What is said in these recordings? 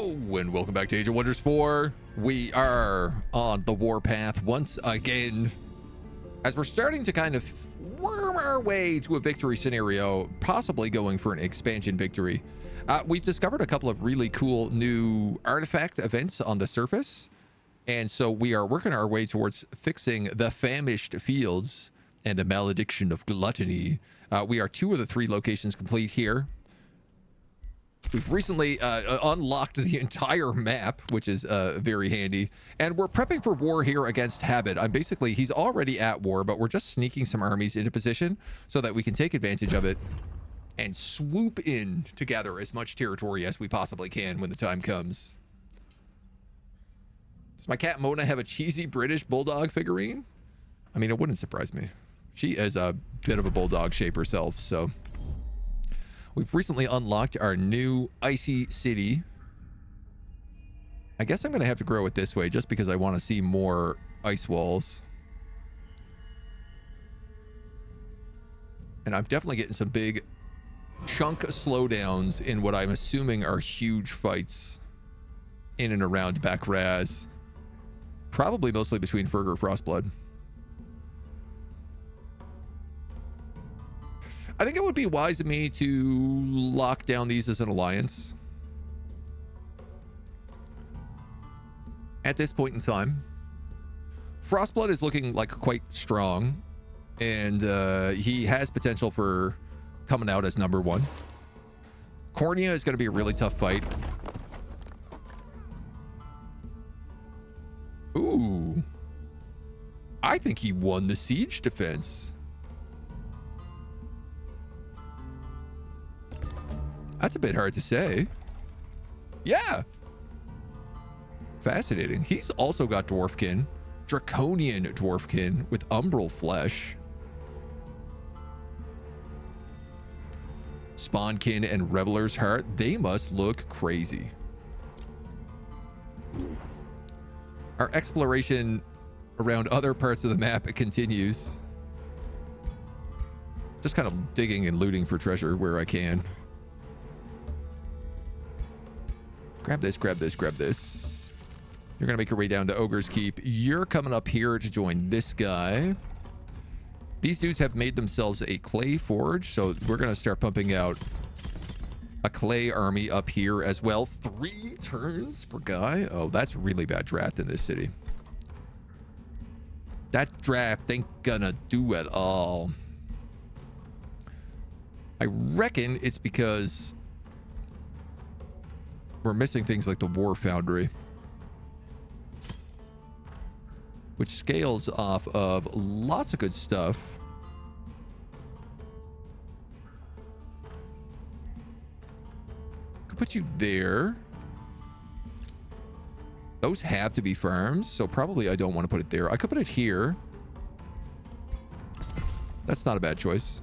Hello and welcome back to Age of Wonders 4. We are on the warpath once again as we're starting to kind of worm our way to a victory scenario, possibly going for an expansion victory. We've discovered a couple of really cool new artifact events on the surface, and so we are working our way towards fixing the famished fields and the malediction of gluttony. We are 2 of the 3 locations complete here. We've recently unlocked the entire map, which is very handy. And we're prepping for war here against Habit. He's already at war, but we're just sneaking some armies into position so that we can take advantage of it and swoop in to gather as much territory as we possibly can when the time comes. Does my cat Mona have a cheesy British bulldog figurine? I mean, it wouldn't surprise me. She is a bit of a bulldog shape herself, so... We've recently unlocked our new icy city. I guess I'm going to have to grow it this way just because I want to see more ice walls. And I'm definitely getting some big chunk slowdowns in what I'm assuming are huge fights in and around Bakraz. Probably mostly between Fergur Frostblood. I think it would be wise of me to lock down these as an alliance at this point in time. Frostblood is looking like quite strong, and he has potential for coming out as #1. Cornea is going to be a really tough fight. Ooh. I think he won the siege defense. That's a bit hard to say. Yeah. Fascinating. He's also got Dwarfkin. Draconian Dwarfkin with Umbral Flesh. Spawnkin and Reveler's Heart. They must look crazy. Our exploration around other parts of the map continues. Just kind of digging and looting for treasure where I can. Grab this, grab this, grab this. You're going to make your way down to Ogre's Keep. You're coming up here to join this guy. These dudes have made themselves a clay forge, so we're going to start pumping out a clay army up here as well. 3 turns per guy. Oh, that's really bad draft in this city. That draft ain't gonna do it all. I reckon it's because we're missing things like the War Foundry, which scales off of lots of good stuff. Could put you there. Those have to be farms, so probably I don't want to put it there. I could put it here. That's not a bad choice.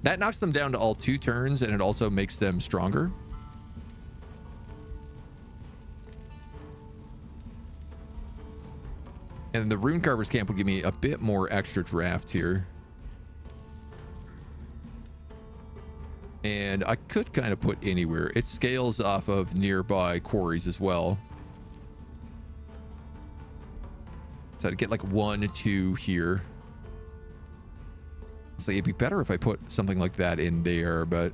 That knocks them down to all 2 turns, and it also makes them stronger. And the Rune Carver's camp would give me a bit more extra draft here. And I could kind of put anywhere. It scales off of nearby quarries as well. So I'd get like 1, 2 here. So it'd be better if I put something like that in there, but...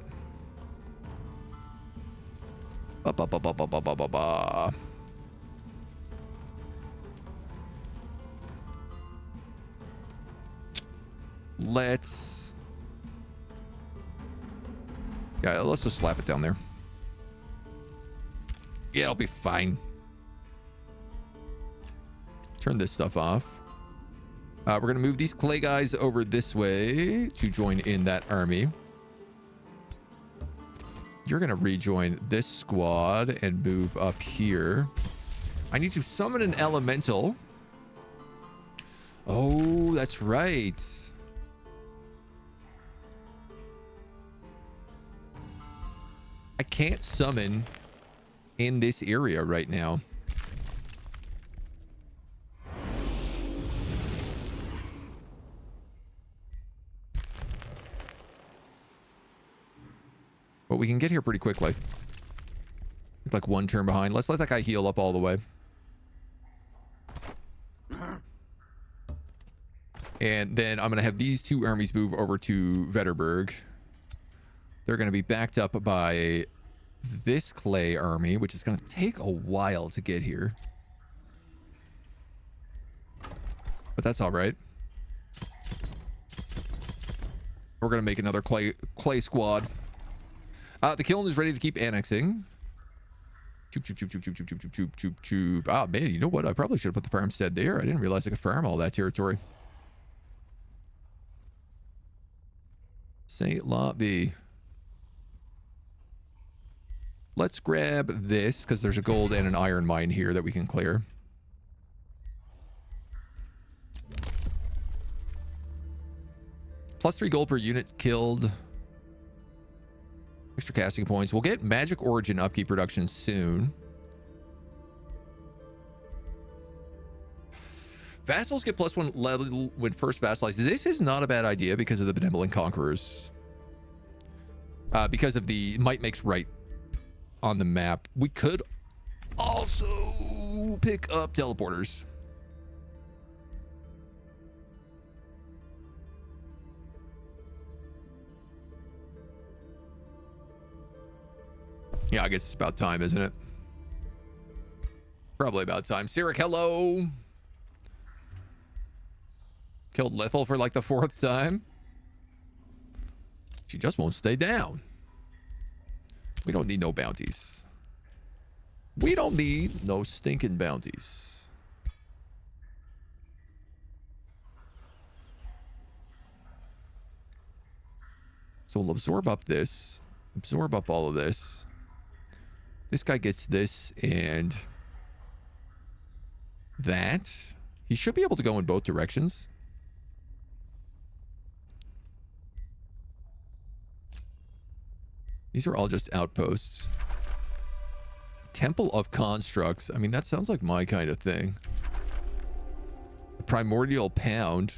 Let's... Yeah, let's just slap it down there. Yeah, it'll be fine. Turn this stuff off. We're going to move these clay guys over this way to join in that army. You're going to rejoin this squad and move up here. I need to summon an elemental. Oh, that's right. I can't summon in this area right now. But we can get here pretty quickly. Like 1 turn behind. Let's let that guy heal up all the way. And then I'm going to have these 2 armies move over to Vetterberg. They're going to be backed up by this clay army, which is going to take a while to get here. But that's all right. We're going to make another clay squad. The kiln is ready to keep annexing. Choop, choop, choop, choop, choop, choop, choop, choop, choop, choop, choop. Ah, man, you know what? I probably should have put the farmstead there. I didn't realize I could farm all that territory. St. Lobby. Let's grab this, because there's a gold and an iron mine here that we can clear. +3 gold per unit killed. Extra casting points. We'll get magic origin upkeep reduction soon. Vassals get +1 level when first vassalized. This is not a bad idea because of the benevolent conquerors. Because of the might makes right on the map. We could also pick up teleporters. Yeah, I guess it's about time, isn't it? Probably about time. Sirik, hello. Killed Lethal for like the 4th time. She just won't stay down. We don't need no bounties. We don't need no stinking bounties. So we'll absorb up this. Absorb up all of this. This guy gets this and that. He should be able to go in both directions. These are all just outposts. Temple of Constructs. I mean, that sounds like my kind of thing. The Primordial Pound.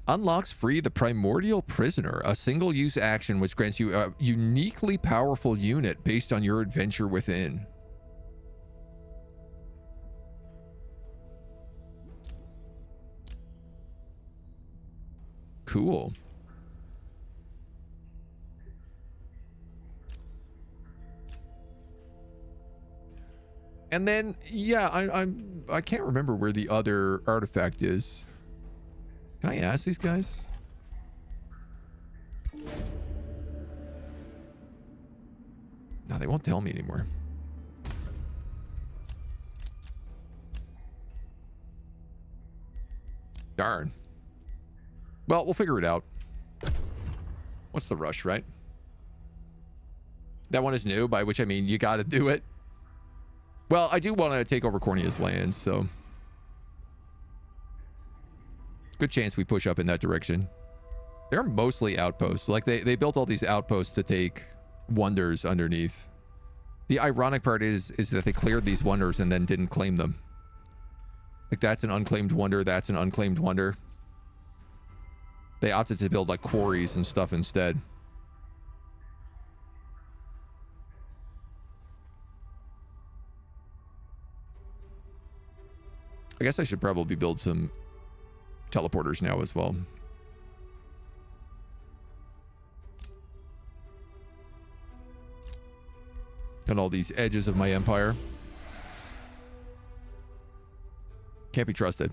Unlocks free the Primordial Prisoner, a single-use action which grants you a uniquely powerful unit based on your adventure within. Cool. And then, yeah, I can't remember where the other artifact is. Can I ask these guys? No, they won't tell me anymore. Darn. Well, we'll figure it out. What's the rush, right? That one is new, by which I mean you got to do it. Well, I do want to take over Cornea's lands, so good chance we push up in that direction. They're mostly outposts. Like they built all these outposts to take wonders underneath. The ironic part is that they cleared these wonders and then didn't claim them. Like that's an unclaimed wonder. That's an unclaimed wonder. They opted to build like quarries and stuff instead. I guess I should probably build some teleporters now as well. On all these edges of my empire. Can't be trusted.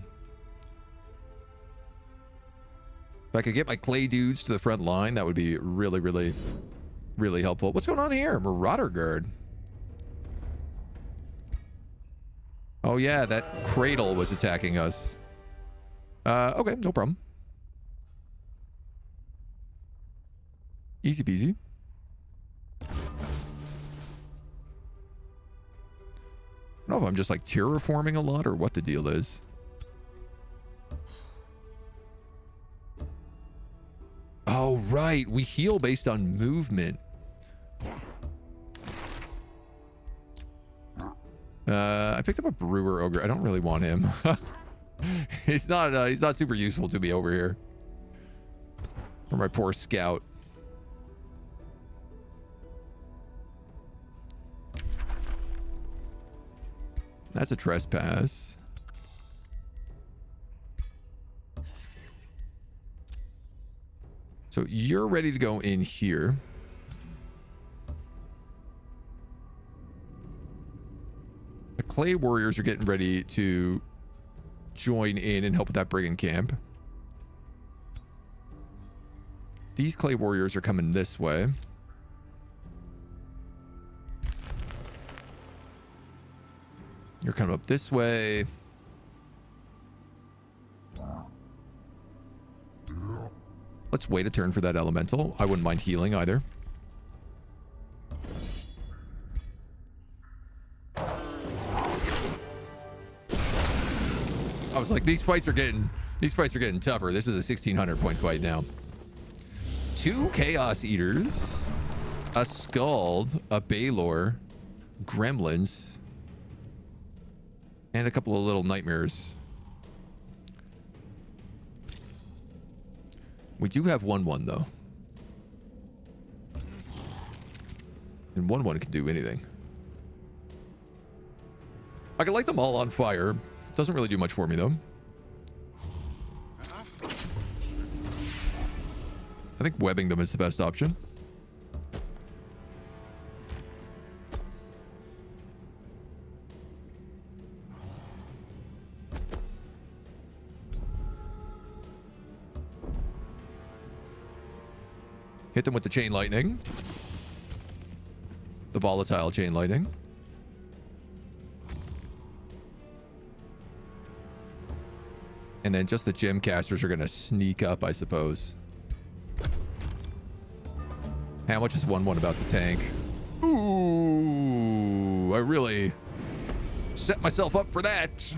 If I could get my clay dudes to the front line, that would be really, really, really helpful. What's going on here? Marauder Guard. Oh yeah, that cradle was attacking us. Okay, no problem. Easy peasy. I don't know if I'm just like terraforming a lot or what the deal is. Oh, right. We heal based on movement. I picked up a brewer ogre. I don't really want him. He's not super useful to me over here. For my poor scout. That's a trespass. So you're ready to go in here. The clay warriors are getting ready to join in and help with that brigand camp. These clay warriors are coming this way. You're coming up this way. Let's wait a turn for that elemental. I wouldn't mind healing either. I was like, these fights are getting tougher. This is a 1600 point fight now. 2 Chaos Eaters, a Scald, a Baylor, Gremlins, and a couple of little nightmares. We do have 1/1 though. And 1/1 can do anything. I can light them all on fire. Doesn't really do much for me though. I think webbing them is the best option. Hit them with the chain lightning. The volatile chain lightning. And then just the gem casters are going to sneak up, I suppose. How much is 1/1 about to tank? Ooh, I really set myself up for that.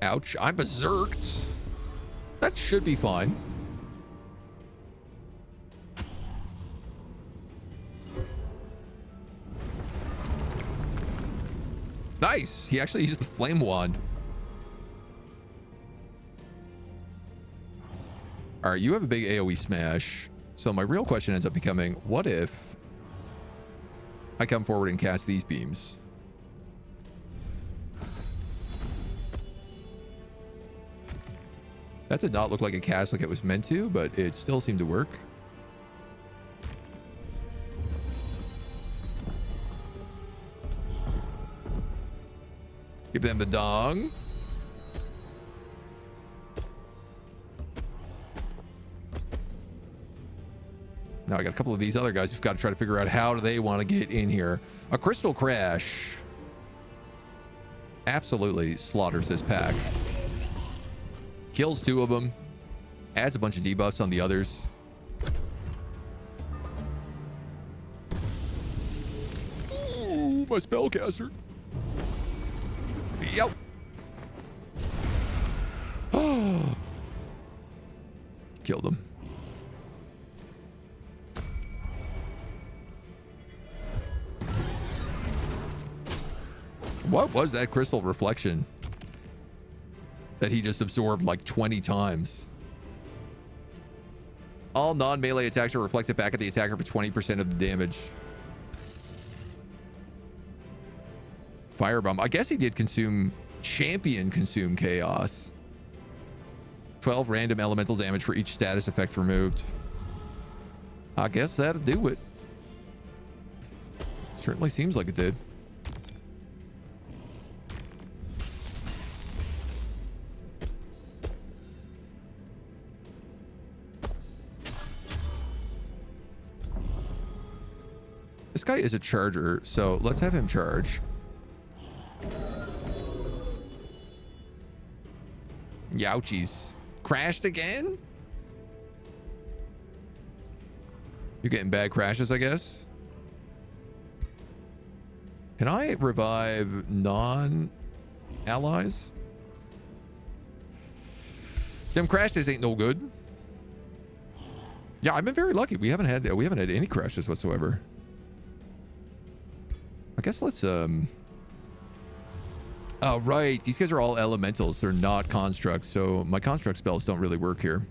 Ouch, I'm berserked. That should be fine. Nice. He actually used the flame wand. All right, you have a big AoE smash. So my real question ends up becoming, what if I come forward and cast these beams? That did not look like a cast like it was meant to, but it still seemed to work. Give them the dong. Now I got a couple of these other guys who've got to try to figure out how do they want to get in here. A crystal crash absolutely slaughters this pack. Kills 2 of them. Adds a bunch of debuffs on the others. Ooh, my spellcaster. Yep. Oh. Killed him. What was that crystal reflection that he just absorbed like 20 times? All non-melee attacks are reflected back at the attacker for 20% of the damage. Firebomb. I guess he did consume chaos. 12 random elemental damage for each status effect removed. I guess that'll do it. Certainly seems like it did. This guy is a charger, so let's have him charge. Youchies. Crashed again? You're getting bad crashes, I guess. Can I revive non-allies? Them crashes ain't no good. Yeah, I've been very lucky. We haven't had any crashes whatsoever. I guess let's oh right, these guys are all elementals. They're not constructs, so my construct spells don't really work here.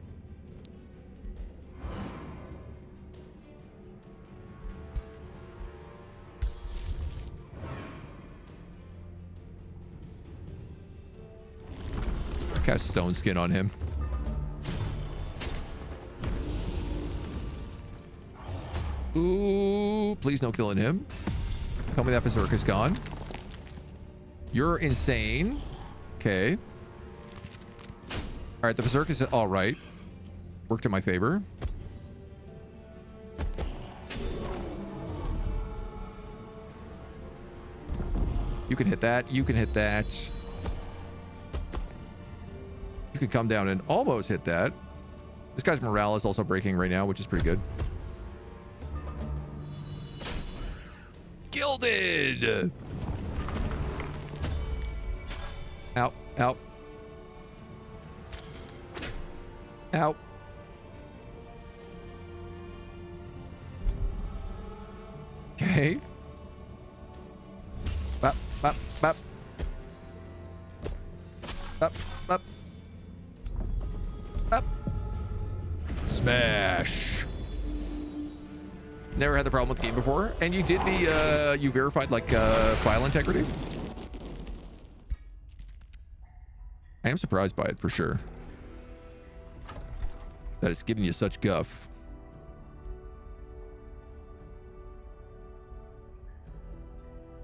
Cast Stone Skin on him. Ooh, please no killing him. Tell me that Berserker's gone. You're insane. Okay. All right, the Berserker's all right. Worked in my favor. You can hit that. You can hit that. You can come down and almost hit that. This guy's morale is also breaking right now, which is pretty good. Gilded! Out, out. Out. Okay. Bop, bop, bop. Bop, bop. Bop. Smash. Never had the problem with the game before. And you did the, you verified, like, file integrity? I am surprised by it, for sure. That it's giving you such guff.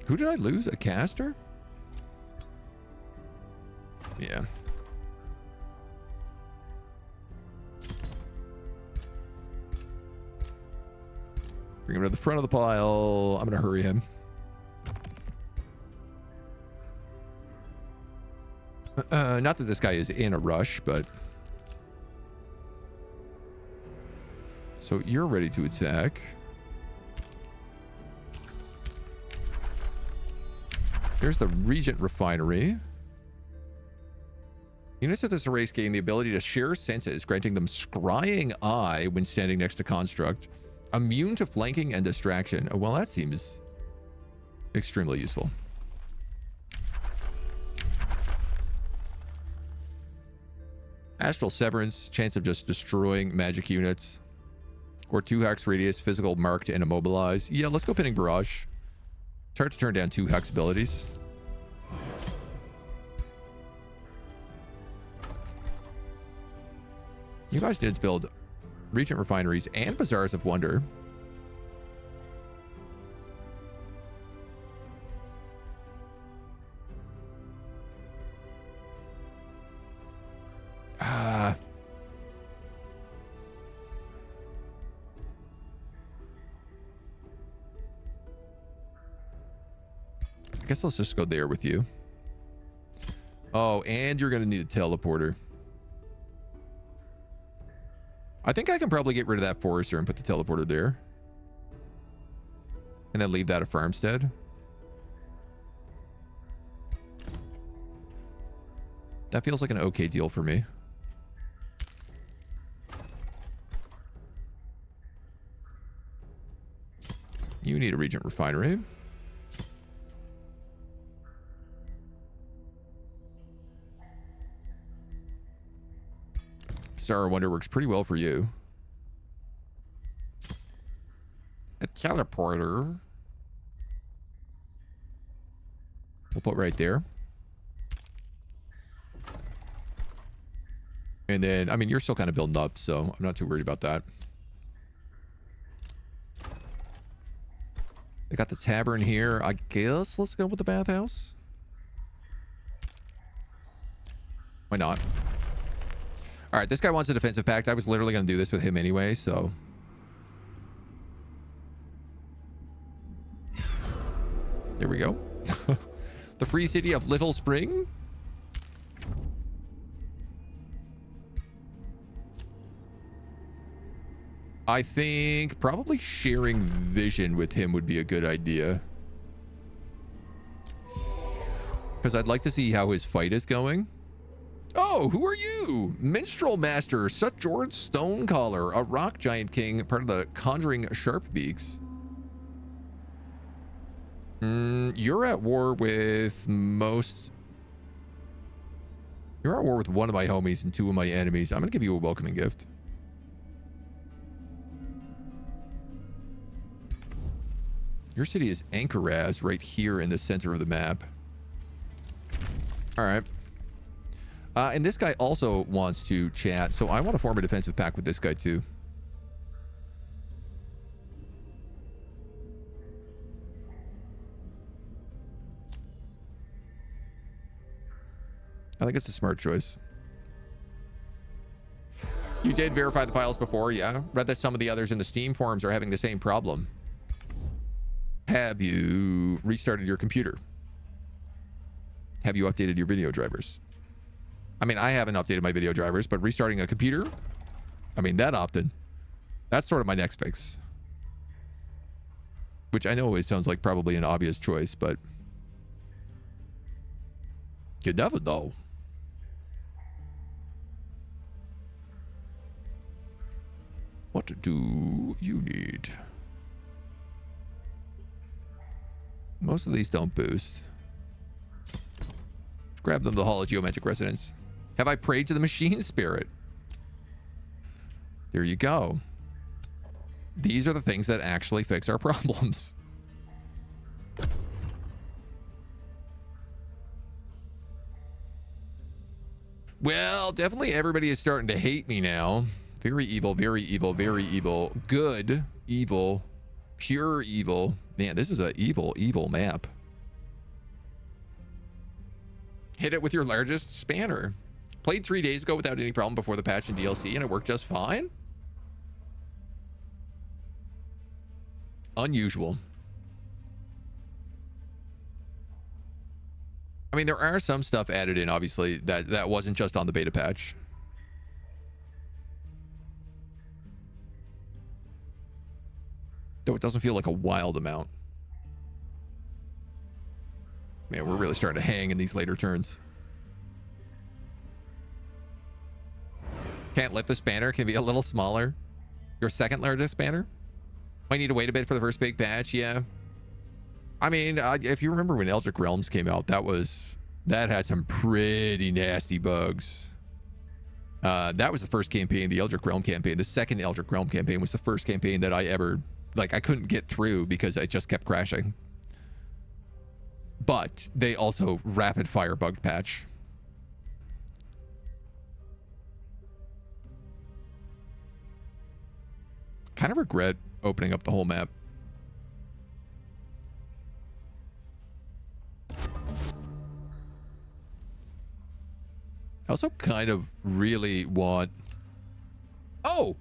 Who did I lose? A caster? Yeah. Bring him to the front of the pile. I'm going to hurry him. Not that this guy is in a rush, but... So you're ready to attack. Here's the Regent Refinery. Units of this race gain the ability to share senses, granting them Scrying Eye when standing next to Construct. Immune to flanking and distraction. Oh, well, that seems extremely useful. Astral Severance, chance of just destroying magic units. Or 2 hex radius, physical marked and immobilized. Yeah, let's go Pinning Barrage. It's hard to turn down 2 hex abilities. You guys did build Regent Refineries and Bazaars of Wonder. I guess let's just go there with you. Oh, and you're going to need a teleporter. I think I can probably get rid of that forester and put the teleporter there. And then leave that a farmstead. That feels like an okay deal for me. You need a Regent Refinery. Star Wonder works pretty well for you. A teleporter. We'll put right there. And then, I mean, you're still kind of building up, so I'm not too worried about that. They got the tavern here. I guess let's go with the bathhouse. Why not? All right, this guy wants a defensive pact. I was literally going to do this with him anyway, so. There we go. The free city of Little Spring. I think probably sharing vision with him would be a good idea. Because I'd like to see how his fight is going. Oh, who are you? Minstrel Master, Sutjord Stonecaller, a rock giant king, part of the Conjuring Sharpbeaks. You're at war with most... You're at war with one of my homies and 2 of my enemies. I'm going to give you a welcoming gift. Your city is Ankaraz, right here in the center of the map. All right. And this guy also wants to chat, so I want to form a defensive pact with this guy too. I think it's a smart choice. You did verify the files before, yeah? Read that some of the others in the Steam forums are having the same problem. Have you restarted your computer? Have you updated your video drivers? I mean, I haven't updated my video drivers, but restarting a computer? I mean, that often. That's sort of my next fix. Which I know it sounds like probably an obvious choice, but you never know. What do you need? Most of these don't boost. Grab them to the Hall of Geometric Resonance. Have I prayed to the machine spirit? There you go. These are the things that actually fix our problems. Well, definitely everybody is starting to hate me now. Very evil, very evil, very evil. Good, evil, pure evil. Man, this is a evil, evil map. Hit it with your largest spanner. Played 3 days ago without any problem before the patch in DLC, and it worked just fine. Unusual. I mean, there are some stuff added in, obviously, that wasn't just on the beta patch. Though it doesn't feel like a wild amount. Man, we're really starting to hang in these later turns. Can't lift the spanner. Can be a little smaller. Your second largest spanner? Might need to wait a bit for the first big patch. Yeah. I mean, if you remember when Eldritch Realms came out, that had some pretty nasty bugs. That was the first campaign, the Eldritch Realm campaign. The second Eldritch Realm campaign was the first campaign that I ever, like, I couldn't get through because I just kept crashing. But they also rapid fire bugged patch. Kind of regret opening up the whole map. I also kind of really want... Oh!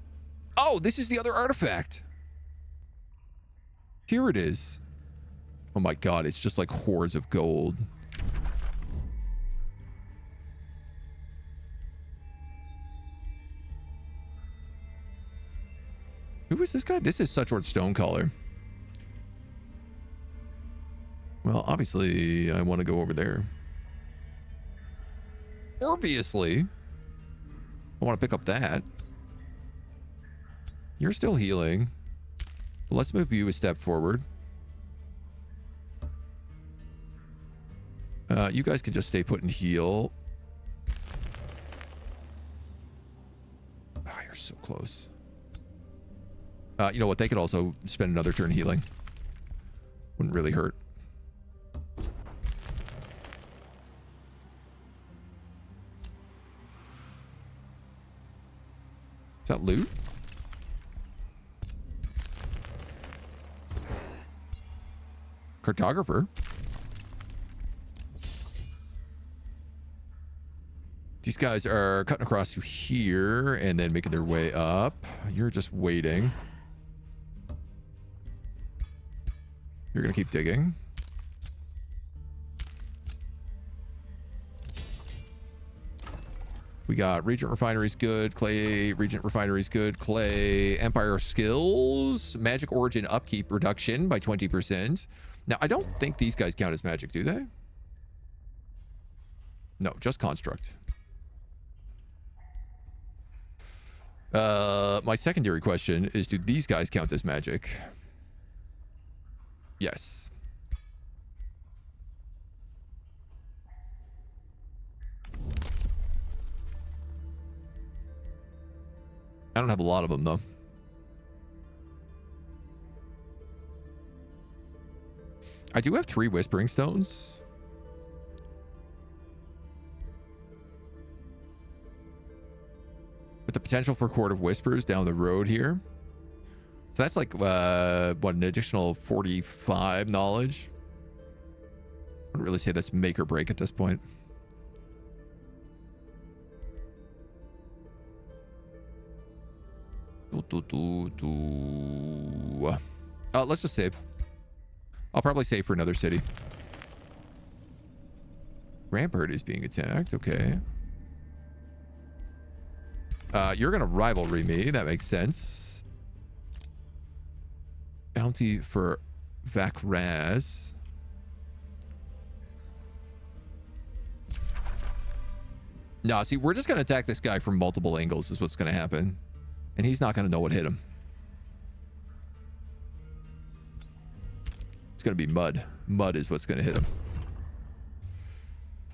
Oh, this is the other artifact. Here it is. Oh my god, it's just like hordes of gold. Who is this guy? This is such a stone caller. Well, obviously, I want to go over there. Obviously. I want to pick up that. You're still healing. Well, let's move you a step forward. You guys can just stay put and heal. Ah, you're so close. You know what? They could also spend another turn healing. Wouldn't really hurt. Is that loot? Cartographer. These guys are cutting across to here and then making their way up. You're just waiting. You're going to keep digging. We got Regent Refinery's good. Clay, Regent Refinery's good. Clay, Empire Skills. Magic Origin Upkeep reduction by 20%. Now, I don't think these guys count as magic, do they? No, just Construct. My secondary question is, do these guys count as magic? Yes. I don't have a lot of them, though. I do have 3 Whispering Stones. potential for Court of Whispers down the road here. So that's like, what, an additional 45 knowledge? I wouldn't really say that's make or break at this point. Let's just save. I'll probably save for another city. Rampart is being attacked. Okay. You're gonna rivalry me. That makes sense. Bounty for Vakraz. No, see, we're just gonna attack this guy from multiple angles is what's gonna happen. And he's not gonna know what hit him. It's gonna be mud. Mud is what's gonna hit him.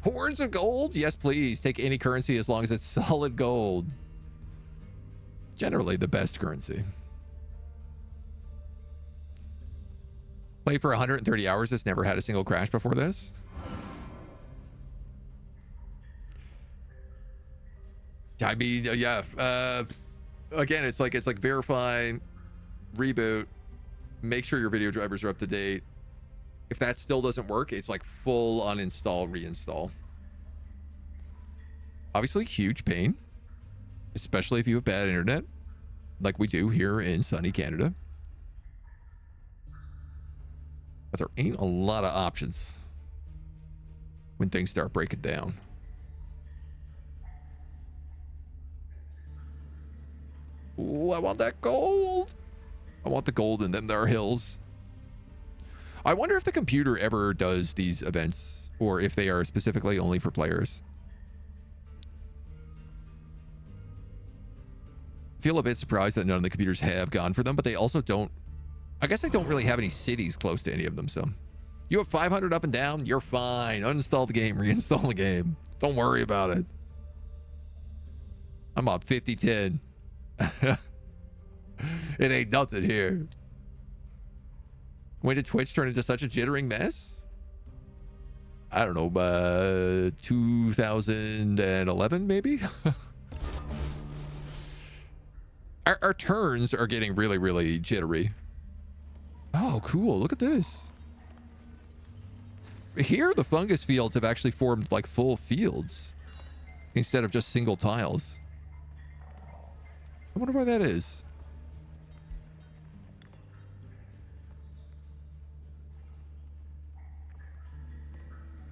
Hordes of gold? Yes, please. Take any currency as long as it's solid gold. Generally the best currency. Play for 130 hours. It's never had a single crash before this. I mean, yeah. Again, it's like verify, reboot, make sure your video drivers are up to date. If that still doesn't work, it's like full uninstall, reinstall. Obviously, huge pain, especially if you have bad internet, like we do here in sunny Canada. But there ain't a lot of options when things start breaking down. Ooh, I want that gold. I want the gold, and then there are hills. I wonder if the computer ever does these events, or if they are specifically only for players. Feel a bit surprised that none of the computers have gone for them, but they also don't. I guess they don't really have any cities close to any of them, so. You have 500 up and down, you're fine. Uninstall the game, reinstall the game. Don't worry about it. I'm on 50-10. It ain't nothing here. When did Twitch turn into such a jittering mess? I don't know, 2011 maybe? Our turns are getting really, really jittery. Oh, cool. Look at this. Here, the fungus fields have actually formed like full fields instead of just single tiles. I wonder why that is.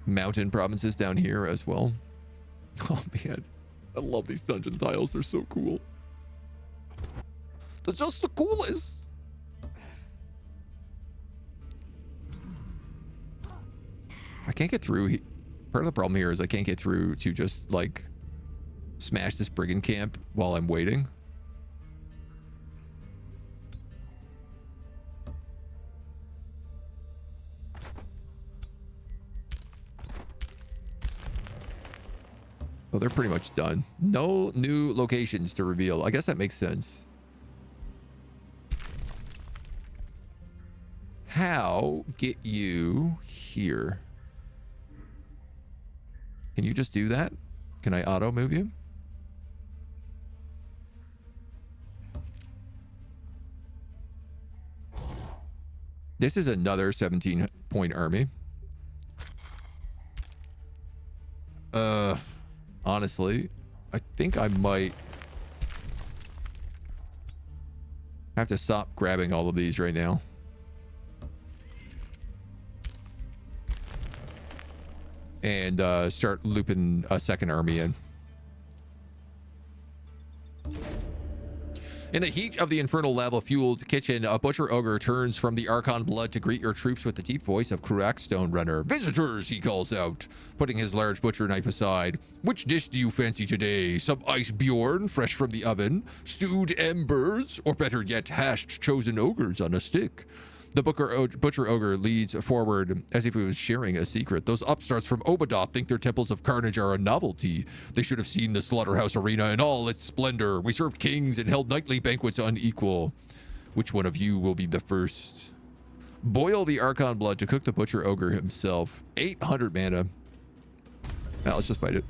Mountain provinces down here as well. Oh man, I love these dungeon tiles. They're so cool. They're just the coolest. I can't get through. Part of the problem here is I can't get through to just like smash this brigand camp while I'm waiting. Oh, they're pretty much done. No new locations to reveal. I guess that makes sense. How get you here? Can you just do that? Can I auto move you? This is another 17-point army. Honestly, I think I might have to stop grabbing all of these right now. And start looping a second army in. In the heat of the infernal lava-fueled kitchen, a butcher ogre turns from the Archon blood to greet your troops with the deep voice of Crackstone Runner. Visitors, he calls out, putting his large butcher knife aside. Which dish do you fancy today? Some ice Bjorn, fresh from the oven? Stewed embers? Or better yet, hashed chosen ogres on a stick? The butcher ogre leads forward as if he was sharing a secret. Those upstarts from Obadoth think their temples of carnage are a novelty. They should have seen the slaughterhouse arena in all its splendor. We served kings and held nightly banquets unequal. Which one of you will be the first? Boil the Archon blood to cook the butcher ogre himself. 800 mana. Now let's just fight it.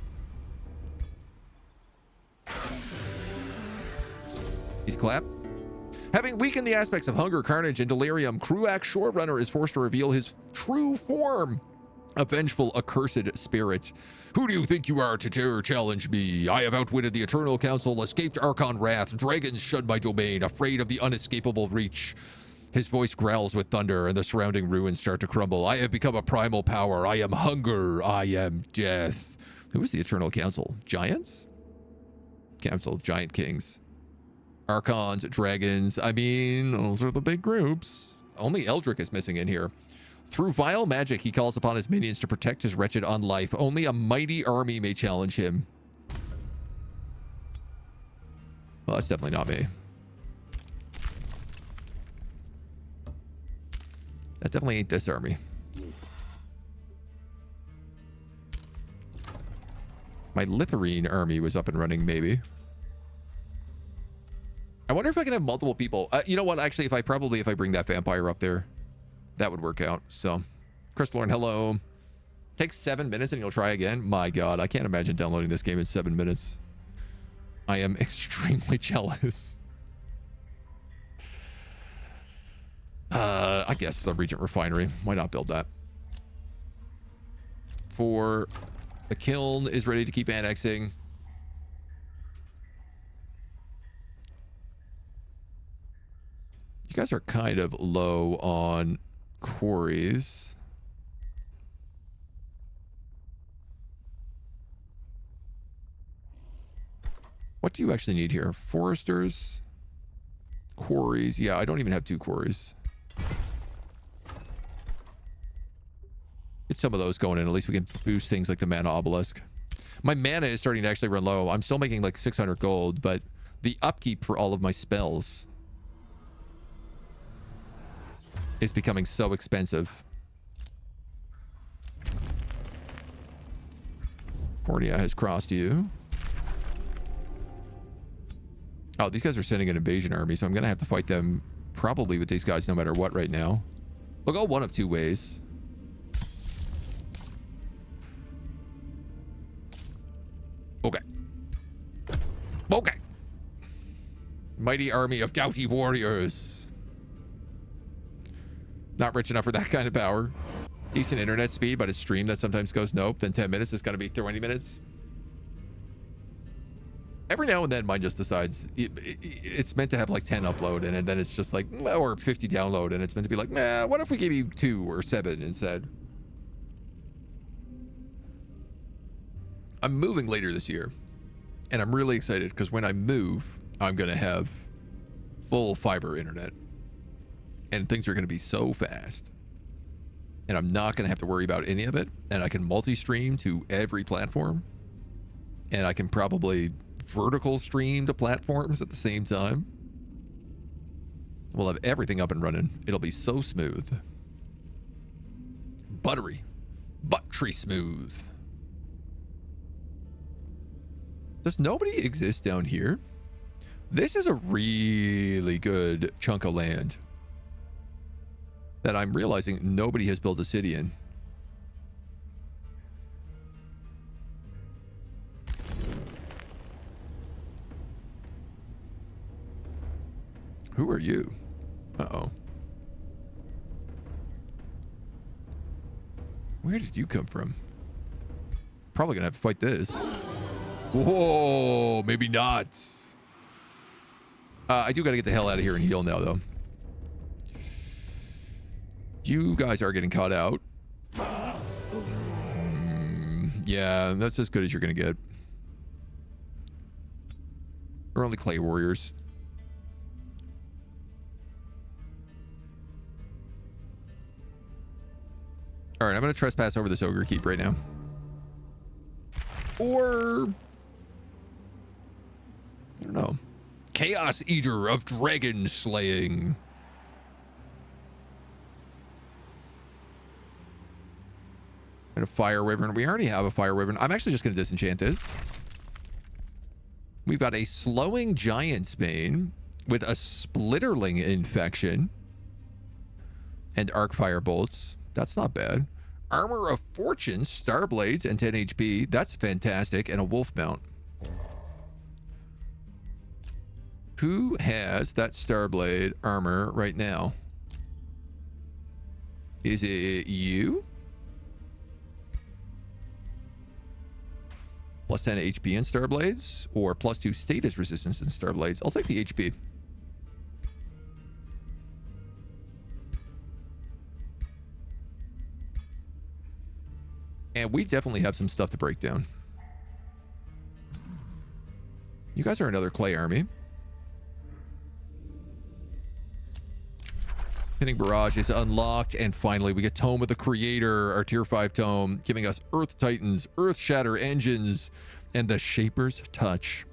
Easy clap. Having weakened the aspects of hunger, carnage, and delirium, Kruak Shorerunner is forced to reveal his true form. A vengeful, accursed spirit. Who do you think you are to dare challenge me? I have outwitted the Eternal Council, escaped Archon Wrath, dragons shun my domain, afraid of the unescapable reach. His voice growls with thunder, and the surrounding ruins start to crumble. I have become a primal power. I am hunger. I am death. Who is the Eternal Council? Giants? Council of Giant Kings. Archons, dragons. I mean, those are the big groups. Only Eldrick is missing in here. Through vile magic, he calls upon his minions to protect his wretched unlife. Only a mighty army may challenge him. Well, that's definitely not me. That definitely ain't this army. My Litharine army was up and running, maybe. I wonder if I can have multiple people. You know what? Actually, if I bring that vampire up there, that would work out. So, Crystalorn, hello. Takes 7 minutes and you'll try again. My God, I can't imagine downloading this game in 7 minutes. I am extremely jealous. I guess the Regent Refinery. Why not build that? For the kiln is ready to keep annexing. You guys are kind of low on quarries. What do you actually need here? Foresters? Quarries. Yeah, I don't even have 2 quarries. Get some of those going in. At least we can boost things like the mana obelisk. My mana is starting to actually run low. I'm still making like 600 gold, but the upkeep for all of my spells is becoming so expensive. Cordia has crossed you. Oh, these guys are sending an invasion army, so I'm going to have to fight them probably with these guys no matter what right now. We'll go one of 2 ways. Okay. Okay. Mighty army of doughty warriors. Not rich enough for that kind of power. Decent internet speed, but a stream that sometimes goes nope. Then 10 minutes is going to be 20 minutes. Every now and then mine just decides it's meant to have like 10 upload in it, and then it's just like, or 50 download, and it's meant to be like, nah, what if we gave you 2 or 7 instead? I'm moving later this year, and I'm really excited because when I move, I'm going to have full fiber internet, and things are going to be so fast, and I'm not going to have to worry about any of it, and I can multi-stream to every platform, and I can probably vertical stream to platforms at the same time. We'll have everything up and running. It'll be so smooth. Buttery. Buttery smooth. Does nobody exist down here? This is a really good chunk of land that I'm realizing nobody has built a city in. Who are you? Uh-oh. Where did you come from? Probably gonna have to fight this. Whoa, maybe not. I do gotta get the hell out of here and heal now, though. You guys are getting caught out. Yeah, that's as good as you're gonna get. We're only clay warriors. All right, I'm going to trespass over this ogre keep right now. Or, I don't know. Chaos Eater of Dragon Slaying. And a Fire Wyvern. We already have a Fire Wyvern. I'm actually just going to disenchant this. We've got a Slowing Giant's Bane with a Splitterling Infection. And Arc Fire Bolts. That's not bad. Armor of Fortune, Starblades, and 10 HP. That's fantastic. And a Wolf Mount. Who has that Starblade armor right now? Is it you? Plus 10 HP in Starblades, or plus 2 status resistance in Starblades? I'll take the HP. And we definitely have some stuff to break down. You guys are another clay army. Hitting Barrage is unlocked, and finally we get Tome of the Creator, our tier 5 tome, giving us Earth Titans, Earth Shatter Engines, and the Shaper's Touch.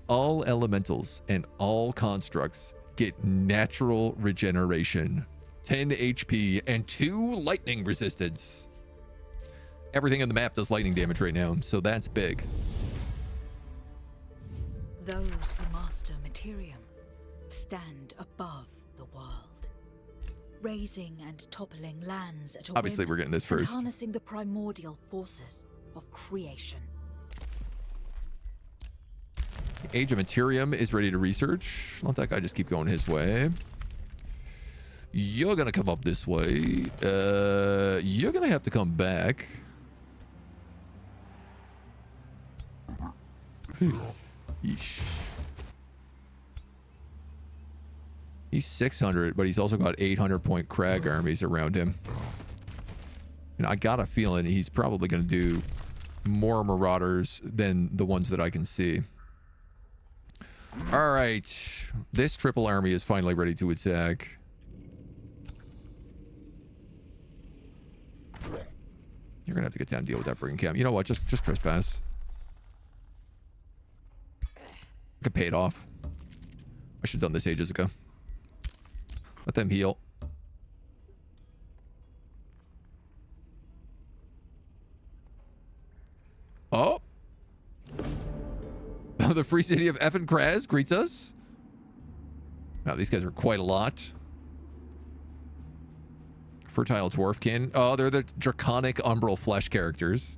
All elementals and all constructs get natural regeneration, 10 HP, and 2 lightning resistance. Everything in the map does lightning damage right now, so that's big. Those who master Materium stand above the world, raising and toppling lands at a Obviously, we're getting this first. harnessing the primordial forces of creation. Age of Materium is ready to research. Let that guy just keep going his way. You're gonna come up this way. You're gonna have to come back. Yeesh. He's 600, but he's also got 800-point Crag armies around him. And I got a feeling he's probably going to do more Marauders than the ones that I can see. All right. This triple army is finally ready to attack. You're going to have to get down and deal with that Brigand Camp. You know what? Just trespass. I could pay it off. I should have done this ages ago. Let them heal. Oh! The free city of Effin Kraz greets us. Wow, these guys are quite a lot. Fertile Dwarfkin. Oh, they're the Draconic Umbral Flesh characters.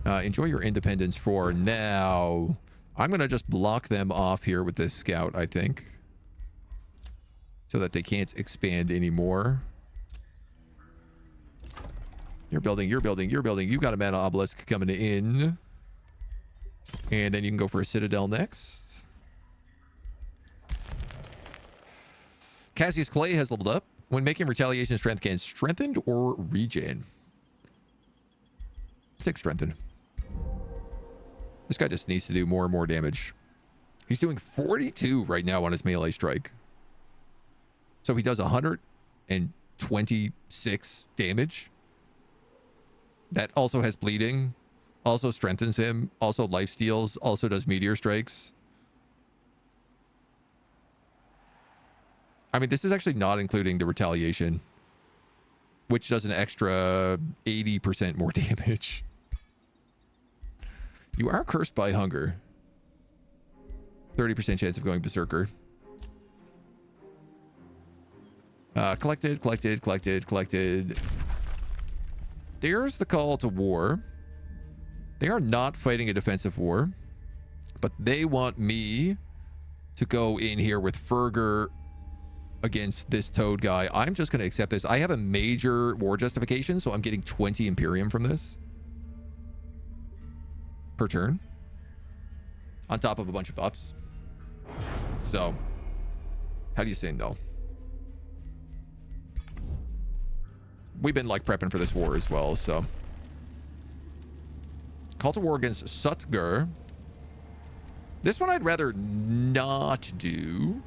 Enjoy your independence for now. I'm going to just block them off here with this scout, I think. So that they can't expand anymore. You're building, you're building, you're building. You got a mana obelisk coming in. And then you can go for a citadel next. Cassius Clay has leveled up. When making retaliation, strength gains strengthened or regen. Take strengthened. This guy just needs to do more and more damage. He's doing 42 right now on his melee strike. So he does 126 damage. That also has bleeding. Also strengthens him. Also life steals. Also does meteor strikes. I mean, this is actually not including the retaliation, which does an extra 80% more damage. You are cursed by hunger. 30% chance of going berserker. Collected. There's the call to war. They are not fighting a defensive war, but they want me to go in here with Ferger against this Toad guy. I'm just going to accept this. I have a major war justification, so I'm getting 20 Imperium from this. Per turn. On top of a bunch of buffs. So, how do you say no? We've been like prepping for this war as well, so. Call to war against Sutger. This one I'd rather not do.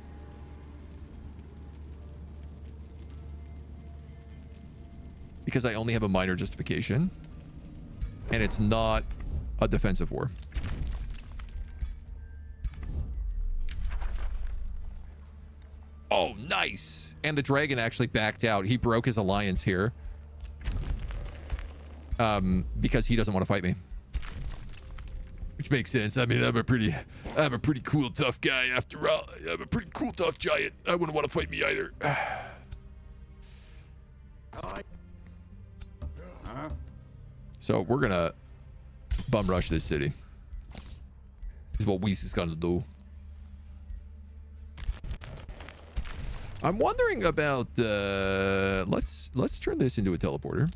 Because I only have a minor justification. And it's not a defensive war. Oh, nice. And the dragon actually backed out. He broke his alliance here. Because he doesn't want to fight me. Which makes sense. I mean, I'm a pretty cool, tough guy after all. I'm a pretty cool, tough giant. I wouldn't want to fight me either. So we're gonna bum rush this city. Is what Weiss is gonna do. I'm wondering about let's turn this into a teleporter.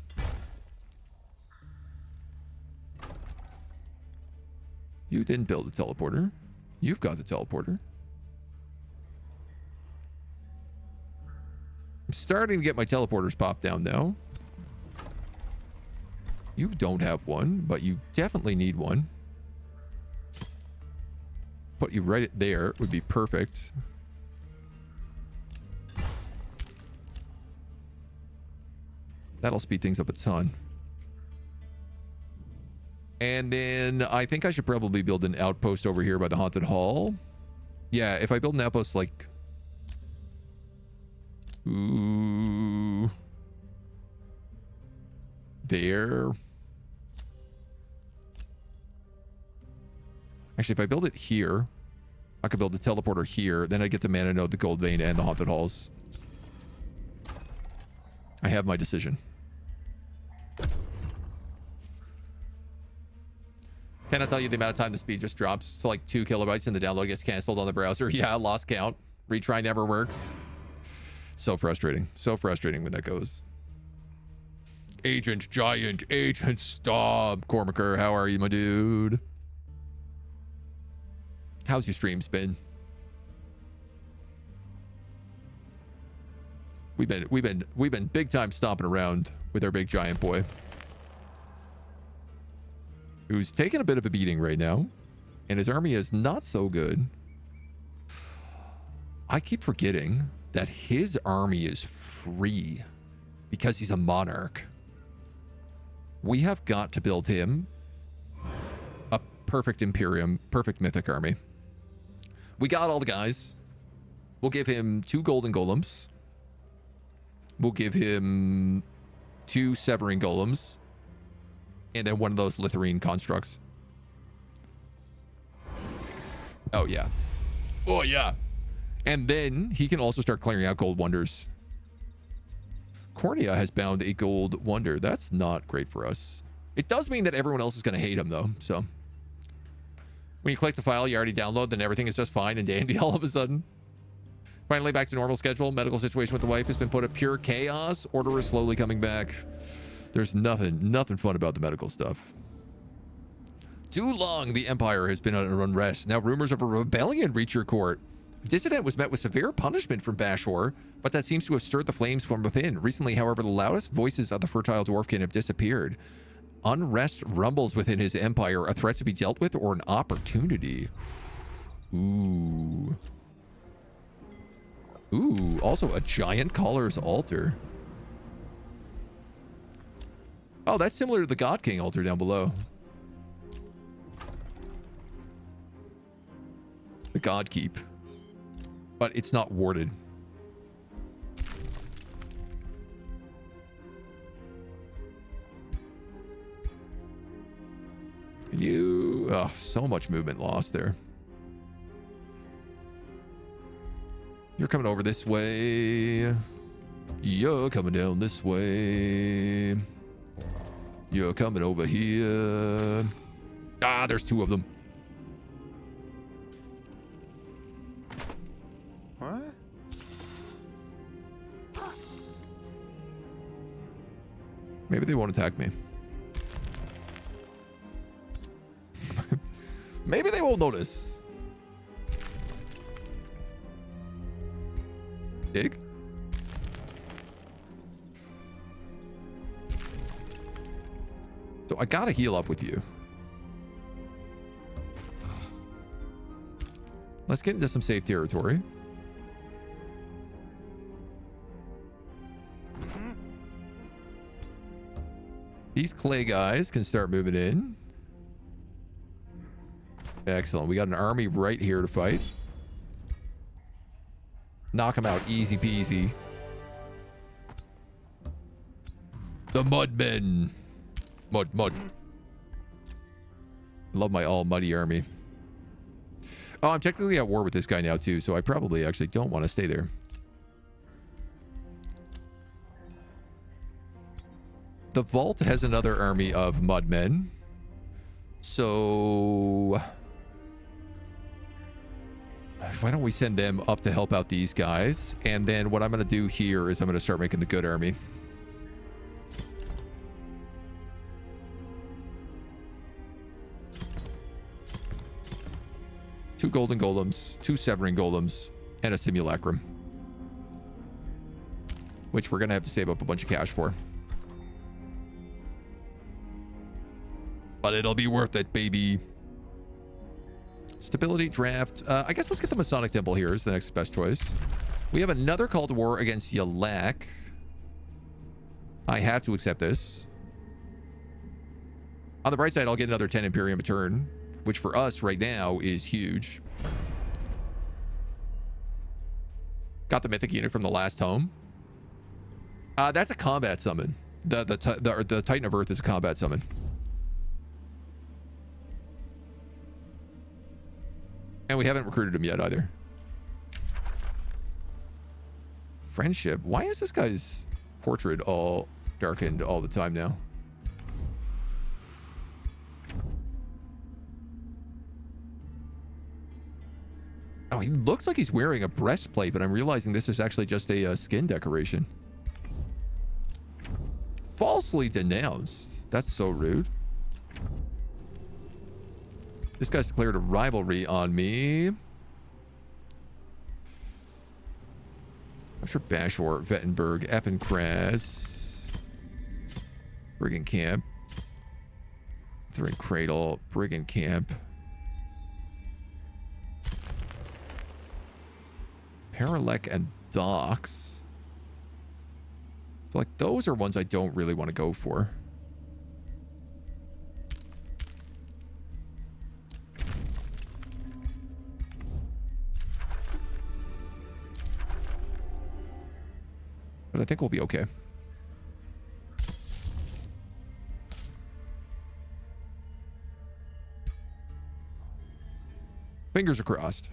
You didn't build a teleporter. You've got the teleporter. I'm starting to get my teleporters popped down now. You don't have one, but you definitely need one. Put you right there would be perfect. That'll speed things up a ton. And then I think I should probably build an outpost over here by the Haunted Hall. Yeah, if I build an outpost like... Ooh... There. Actually, if I build it here, I could build a teleporter here. Then I get the mana node, the gold vein, and the Haunted Halls. I have my decision. Can I tell you the amount of time the speed just drops to like 2 kilobytes and the download gets canceled on the browser? Yeah, lost count. Retry never works. So frustrating. So frustrating when that goes. Agent Giant, Agent Stomp. Cormaker, how are you, my dude? How's your streams been? We've been big time stomping around with our big giant boy, who's taking a bit of a beating right now, and his army is not so good. I keep forgetting that his army is free because he's a monarch. We have got to build him a perfect Imperium, perfect mythic army. We got all the guys. We'll give him 2 golden golems. We'll give him 2 severing golems. And then one of those Litharine constructs. Oh, yeah. Oh, yeah. And then he can also start clearing out gold wonders. Cornea has bound a gold wonder. That's not great for us. It does mean that everyone else is going to hate him, though. So when you click the file you already download, then everything is just fine and dandy all of a sudden. Finally back to normal schedule. Medical situation with the wife has been put at pure chaos. Order is slowly coming back. There's nothing fun about the medical stuff. Too long the Empire has been under unrest. Now rumors of a rebellion reach your court. Dissident was met with severe punishment from Bashor, but that seems to have stirred the flames from within. Recently, however, the loudest voices of the fertile dwarfkin have disappeared. Unrest rumbles within his empire, a threat to be dealt with or an opportunity. Ooh. Ooh, also a giant caller's altar. Oh, that's similar to the God King altar down below. The God Keep. But it's not warded. You... Oh, so much movement lost there. You're coming over this way. You're coming down this way. You're coming over here. Ah, there's 2 of them. What? Maybe they won't attack me. Maybe they won't notice. Dig? So I gotta heal up with you. Let's get into some safe territory. These clay guys can start moving in. Excellent. We got an army right here to fight. Knock them out. Easy peasy. The Mudmen. Mud. Love my all muddy army. Oh, I'm technically at war with this guy now too, so I probably actually don't want to stay there. The Vault has another army of Mudmen. So... Why don't we send them up to help out these guys? And then what I'm going to do here is I'm going to start making the good army. Two golden golems, two severing golems, and a simulacrum. Which we're going to have to save up a bunch of cash for. But it'll be worth it, baby. Stability draft. I guess let's get the Masonic Temple here is the next best choice. We have another call to war against Yalak. I have to accept this. On the bright side, I'll get another 10 Imperium a turn, which for us right now is huge. Got the mythic unit from the last home. That's a combat summon. The Titan of Earth is a combat summon. And we haven't recruited him yet either. Friendship. Why is this guy's portrait all darkened all the time now? Oh, he looks like he's wearing a breastplate, but I'm realizing this is actually just a skin decoration. Falsely denounced. That's so rude. This guy's declared a rivalry on me. I'm sure Bashor, Vettenberg, Effenkras, Brigand Camp, Thrin Cradle, Brigand Camp, Paralek, and Docks. So, like, those are ones I don't really want to go for. But I think we'll be okay. Fingers are crossed.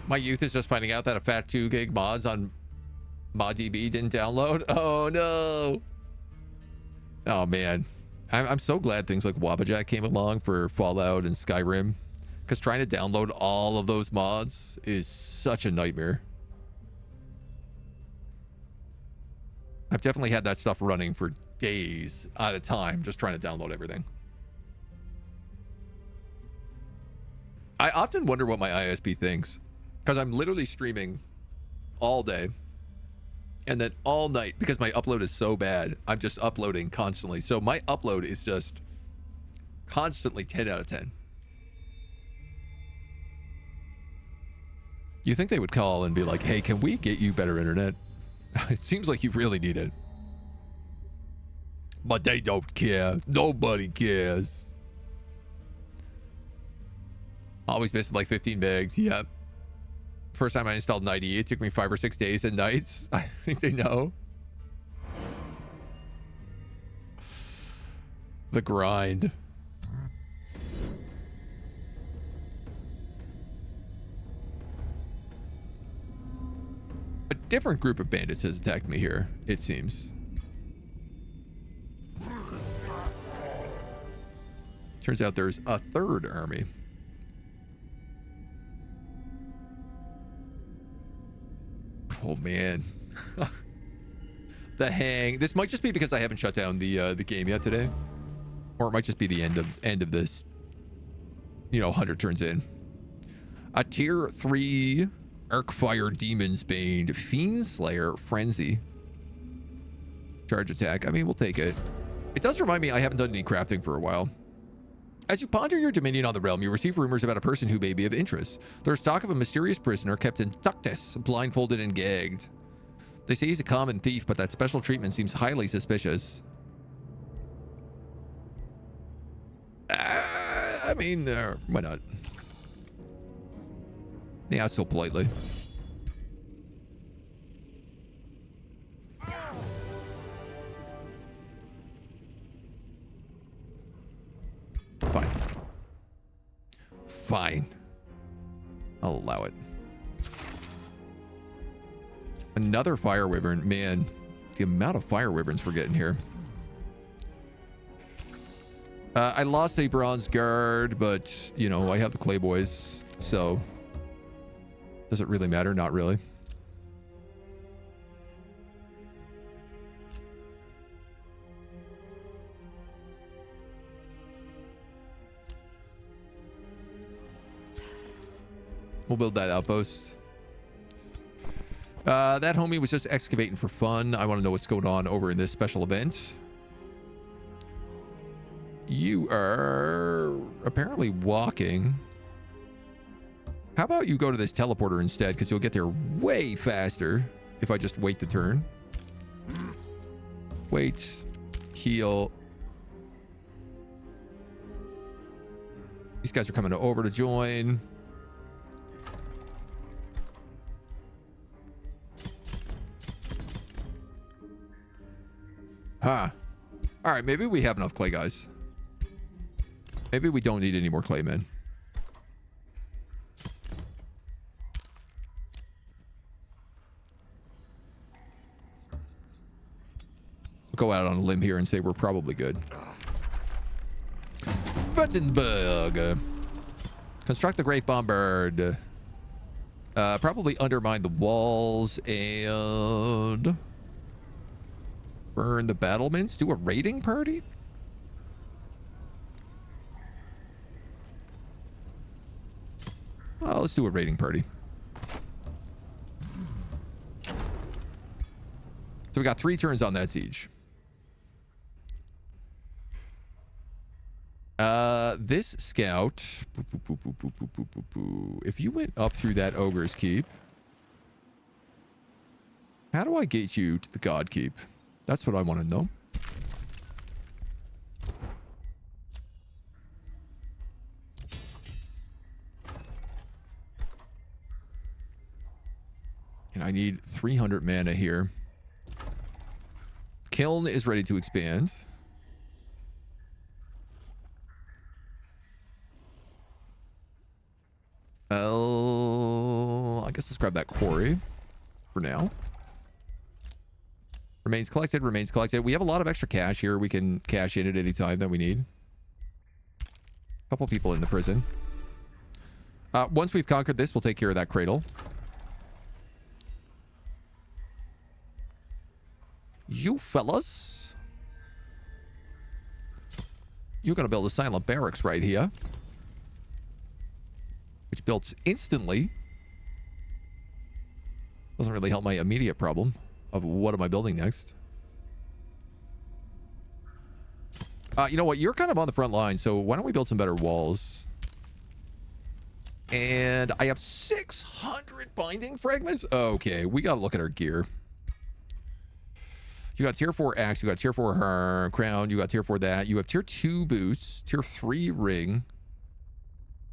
My youth is just finding out that a fat 2 gig mods on ModDB didn't download. Oh no. Oh man. I'm so glad things like Wabbajack came along for Fallout and Skyrim. Because trying to download all of those mods is such a nightmare. I've definitely had that stuff running for days at a time, just trying to download everything. I often wonder what my ISP thinks. Because I'm literally streaming all day. And then all night, because my upload is so bad, I'm just uploading constantly. So my upload is just constantly 10 out of 10. You think they would call and be like, hey, can we get you better internet? It seems like you really need it. But they don't care. Nobody cares. Always missing like 15 megs. Yep. First time I installed an IDE, it took me 5 or 6 days and nights. I think they know. The grind. A different group of bandits has attacked me here, it seems. Turns out there's a third army. Oh man. The hang. This might just be because I haven't shut down the game yet today. Or it might just be the end of this, 100 turns in. A tier 3 Arcfire Demon's Bane Fiend Slayer Frenzy. Charge attack. I mean, we'll take it. It does remind me I haven't done any crafting for a while. As you ponder your dominion on the realm, you receive rumors about a person who may be of interest. There's talk of a mysterious prisoner kept in Ductus, blindfolded and gagged. They say he's a common thief, but that special treatment seems highly suspicious. I mean, why not? Yeah, so politely. Fine. Fine. I'll allow it. Another fire wyvern. Man, the amount of fire wyverns we're getting here. I lost a bronze guard, but, you know, I have the clay boys, so does it really matter? Not really. We'll build that outpost. That homie was just excavating for fun. I want to know what's going on over in this special event. You are apparently walking. How about you go to this teleporter instead, because you'll get there way faster if I just wait the turn. Wait. Heal. These guys are coming over to join. Huh. All right, maybe we have enough clay, guys. Maybe we don't need any more clay men. We'll go out on a limb here and say we're probably good. Wittenberg. Construct the Great Bombard. Probably undermine the walls and burn the battlements. Do a raiding party? Well, let's do a raiding party. So we got 3 turns on that siege. This scout, if you went up through that ogre's keep, how do I get you to the god keep? That's what I want to know. And I need 300 mana here. Kiln is ready to expand. Oh, I guess let's grab that quarry for now. Remains collected, remains collected. We have a lot of extra cash here. We can cash in at any time that we need. A couple people in the prison. Once we've conquered this, we'll take care of that cradle. You fellas. You're going to build a silent barracks right here. Which builds instantly. Doesn't really help my immediate problem of what am I building next. You know what? You're kind of on the front line, so why don't we build some better walls? And I have 600 binding fragments? Okay, we got to look at our gear. You got tier 4 axe, you got tier 4 crown, you got tier 4 that. You have tier 2 boots, tier 3 ring.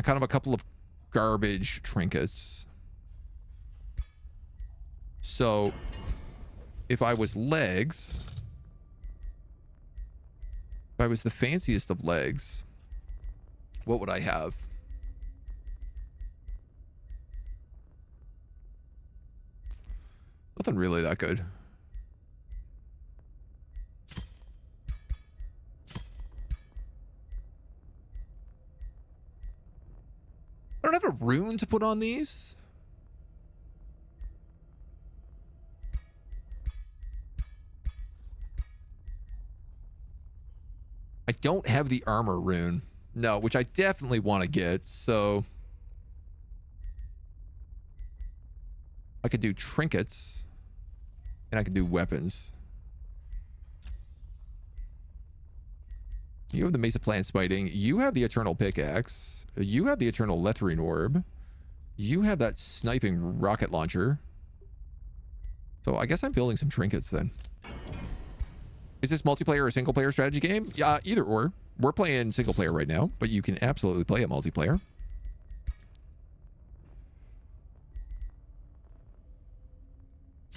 Kind of a couple of garbage trinkets. So if I was legs, if I was the fanciest of legs, what would I have? Nothing really that good. I don't have a rune to put on these. I don't have the armor rune. No, which I definitely want to get, so I could do trinkets and I could do weapons. You have the Mesa Plant Smiting. You have the Eternal Pickaxe. You have the Eternal Lethrine Orb. You have that sniping rocket launcher. So I guess I'm building some trinkets then. Is this multiplayer or single player strategy game? Yeah, either or. We're playing single player right now, but you can absolutely play a multiplayer.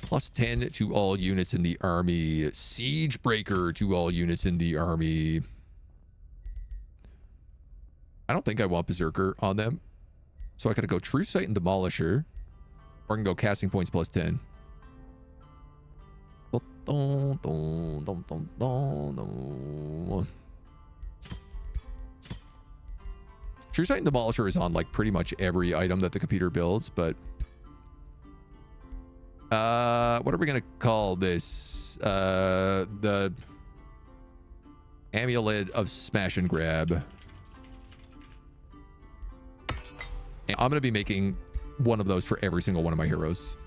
Plus 10 to all units in the army. Siege Breaker to all units in the army. I don't think I want Berserker on them. So I gotta go True Sight and Demolisher. Or I can go Casting Points plus 10. True Sight and Demolisher is on like pretty much every item that the computer builds, but what are we gonna call this? The Amulet of Smash and Grab. And I'm gonna be making one of those for every single one of my heroes.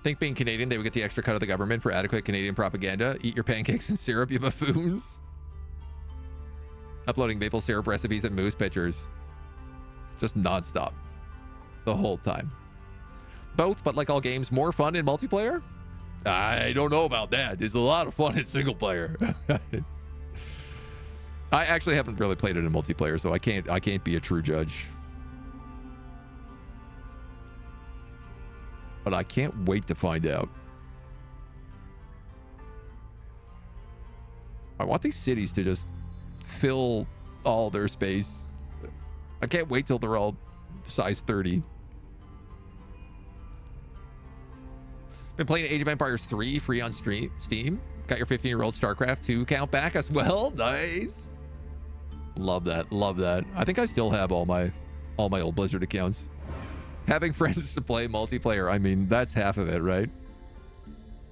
Think being Canadian, they would get the extra cut of the government for adequate Canadian propaganda. Eat your pancakes and syrup, you buffoons. Uploading maple syrup recipes and moose pictures. Just nonstop. The whole time. Both, but like all games, more fun in multiplayer? I don't know about that. It's a lot of fun in single player. I actually haven't really played it in multiplayer, so I can't be a true judge. But I can't wait to find out. I want these cities to just fill all their space. I can't wait till they're all size 30. Been playing Age of Empires 3 free on Steam. Got your 15-year-old StarCraft 2 count back as well. Nice. Love that. Love that. I think I still have all my old Blizzard accounts. Having friends to play multiplayer, I mean, that's half of it, right?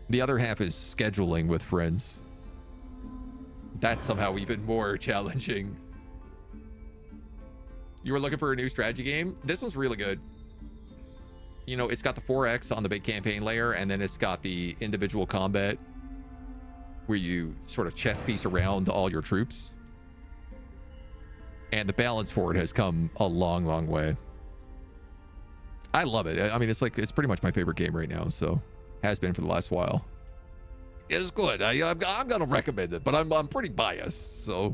The other half is scheduling with friends. That's somehow even more challenging. You were looking for a new strategy game? This one's really good. You know, it's got the 4X on the big campaign layer, and then it's got the individual combat where you sort of chess piece around all your troops. And the balance for it has come a long, long way. I love it. I mean, it's pretty much my favorite game right now, so has been for the last while. It's good. I'm gonna recommend it, but I'm pretty biased, so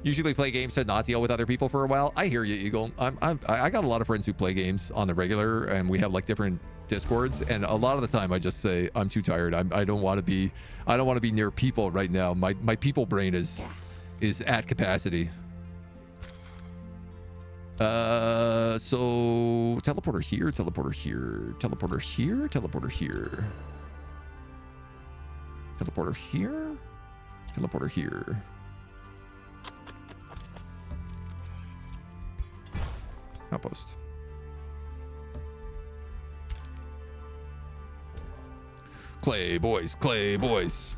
usually play games to not deal with other people for a while. I hear you, Eagle. I got a lot of friends who play games on the regular, and we have like different Discords, and a lot of the time I just say I'm too tired. I don't want to be near people right now. My people brain is at capacity. So teleporter here, teleporter here, teleporter here, teleporter here, teleporter here, teleporter here. Outpost. Clay boys, clay boys.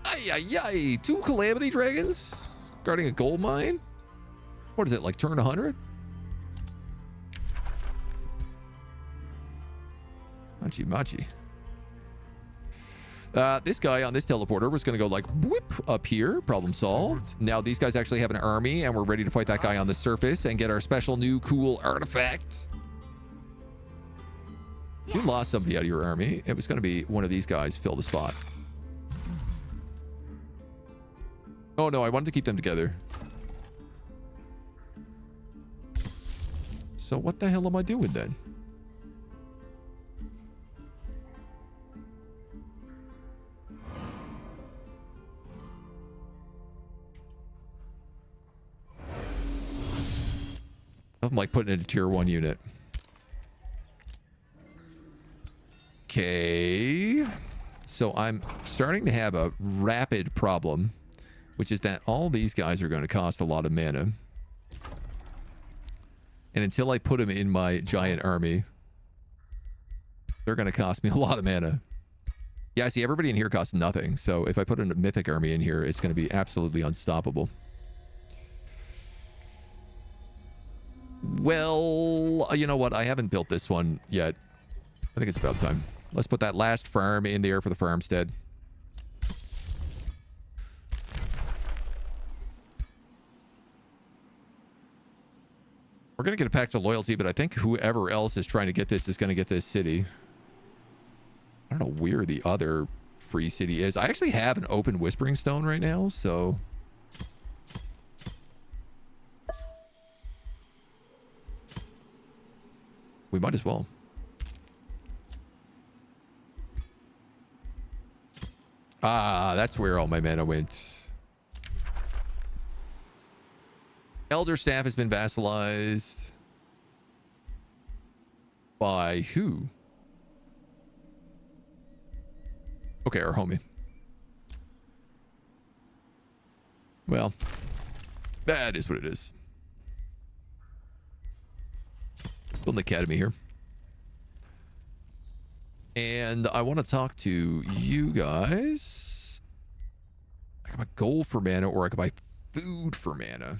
Ay, ay, ay. 2 Calamity Dragons guarding a gold mine. What is it, like turn 100? Machi, machi. This guy on this teleporter was going to go like whoop up here. Problem solved. Now these guys actually have an army, and we're ready to fight that guy on the surface and get our special new cool artifact. If you lost somebody out of your army, it was going to be one of these guys fill the spot. Oh no, I wanted to keep them together. So what the hell am I doing then? I'm like putting in a tier 1 unit. Okay. So I'm starting to have a rapid problem, which is that all these guys are going to cost a lot of mana. And until I put them in my giant army, they're going to cost me a lot of mana. Yeah, see, everybody in here costs nothing. So if I put a mythic army in here, it's going to be absolutely unstoppable. Well, you know what? I haven't built this one yet. I think it's about time. Let's put that last farm in there for the farmstead. We're going to get a pact of loyalty, but I think whoever else is trying to get this is going to get this city. I don't know where the other free city is. I actually have an open Whispering Stone right now, so... we might as well. Ah, that's where all my mana went. Elder Staff has been vassalized. By who? Okay, our homie. Well, that is what it is. Building the academy here. And I want to talk to you guys. I can buy gold for mana, or I can buy food for mana.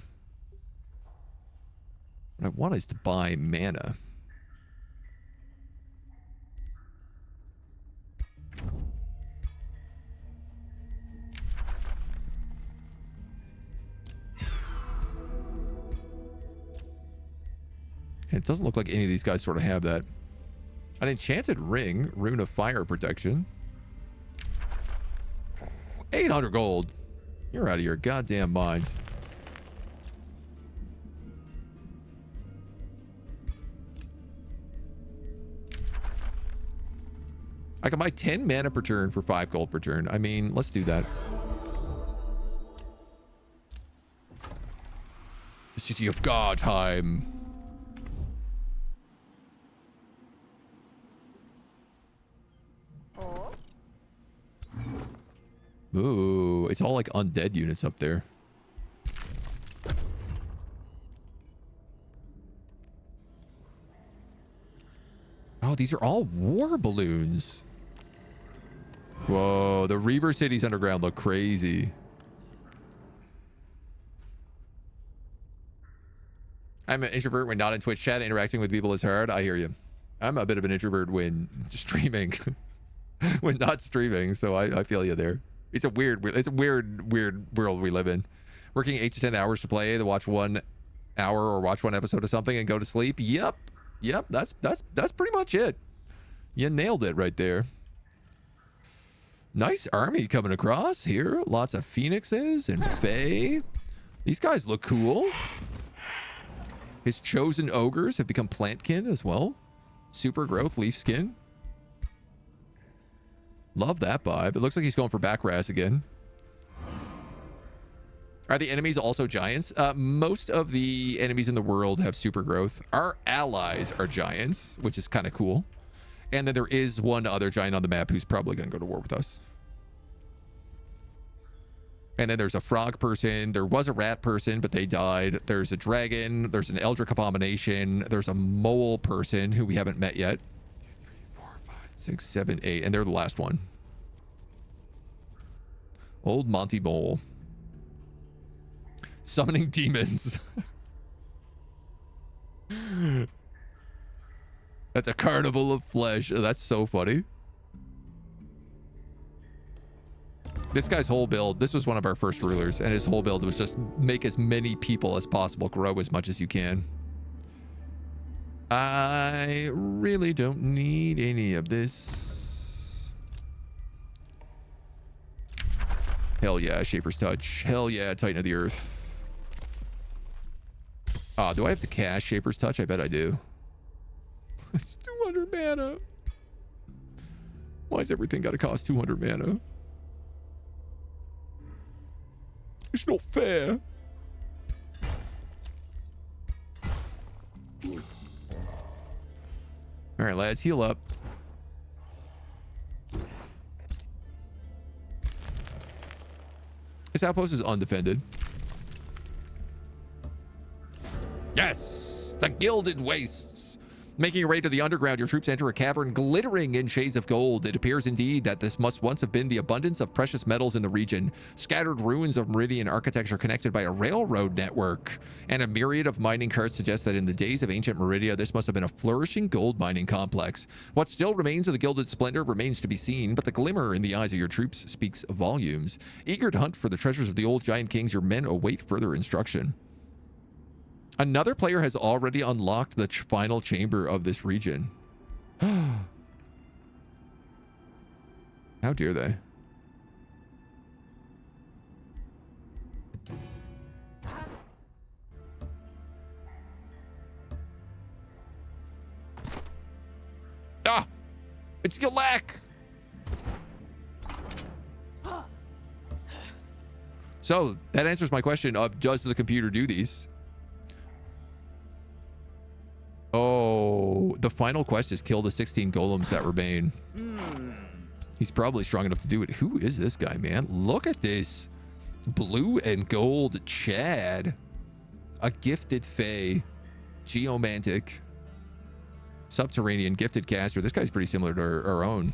What I want is to buy mana. And it doesn't look like any of these guys sort of have that. An enchanted ring, rune of fire protection. 800 gold. You're out of your goddamn mind. I can buy 10 mana per turn for 5 gold per turn. I mean, let's do that. The City of Godheim. Ooh, it's all like undead units up there. Oh, these are all war balloons. Whoa, the Reaver cities underground look crazy. I'm an introvert when not in Twitch chat. Interacting with people is hard. I hear you. I'm a bit of an introvert when streaming. When not streaming, so I feel you there. It's a weird world we live in. Working 8 to 10 hours to play, to watch 1 hour or watch 1 episode of something and go to sleep. Yep. That's pretty much it. You nailed it right there. Nice army coming across here. Lots of phoenixes and fae. These guys look cool. His chosen ogres have become plantkin as well. Super growth, leaf skin. Love that vibe. It looks like he's going for Backras again. Are the enemies also giants? Most of the enemies in the world have super growth. Our allies are giants, which is kind of cool. And then there is one other giant on the map who's probably going to go to war with us. And then there's a frog person. There was a rat person, but they died. There's a dragon. There's an Eldritch abomination. There's a mole person who we haven't met yet. 6, 7, 8, and they're the last one. Old Monty Mole. Summoning demons. At the carnival of flesh. Oh, that's so funny. This guy's whole build, this was one of our first rulers, and his whole build was just make as many people as possible, grow as much as you can. I really don't need any of this. Hell yeah, Shaper's Touch. Hell yeah, Titan of the Earth. Do I have to cast Shaper's Touch? I bet I do. It's 200 mana. Why's everything got to cost 200 mana? It's not fair. All right, lads, heal up. This outpost is undefended. Yes! The Gilded Wastes! Making your way to the underground, your troops enter a cavern glittering in shades of gold. It appears indeed that this must once have been the abundance of precious metals in the region. Scattered ruins of Meridian architecture connected by a railroad network. And a myriad of mining carts suggest that in the days of ancient Meridia, this must have been a flourishing gold mining complex. What still remains of the gilded splendor remains to be seen, but the glimmer in the eyes of your troops speaks volumes. Eager to hunt for the treasures of the old giant kings, your men await further instruction. Another player has already unlocked the final chamber of this region. How dare they? Ah! It's Gilak! So, that answers my question of does the computer do these? Oh, the final quest is kill the 16 golems that remain. He's probably strong enough to do it. Who is this guy, man? Look at this. Blue and gold Chad. A gifted fae. Geomantic. Subterranean gifted caster. This guy's pretty similar to our own.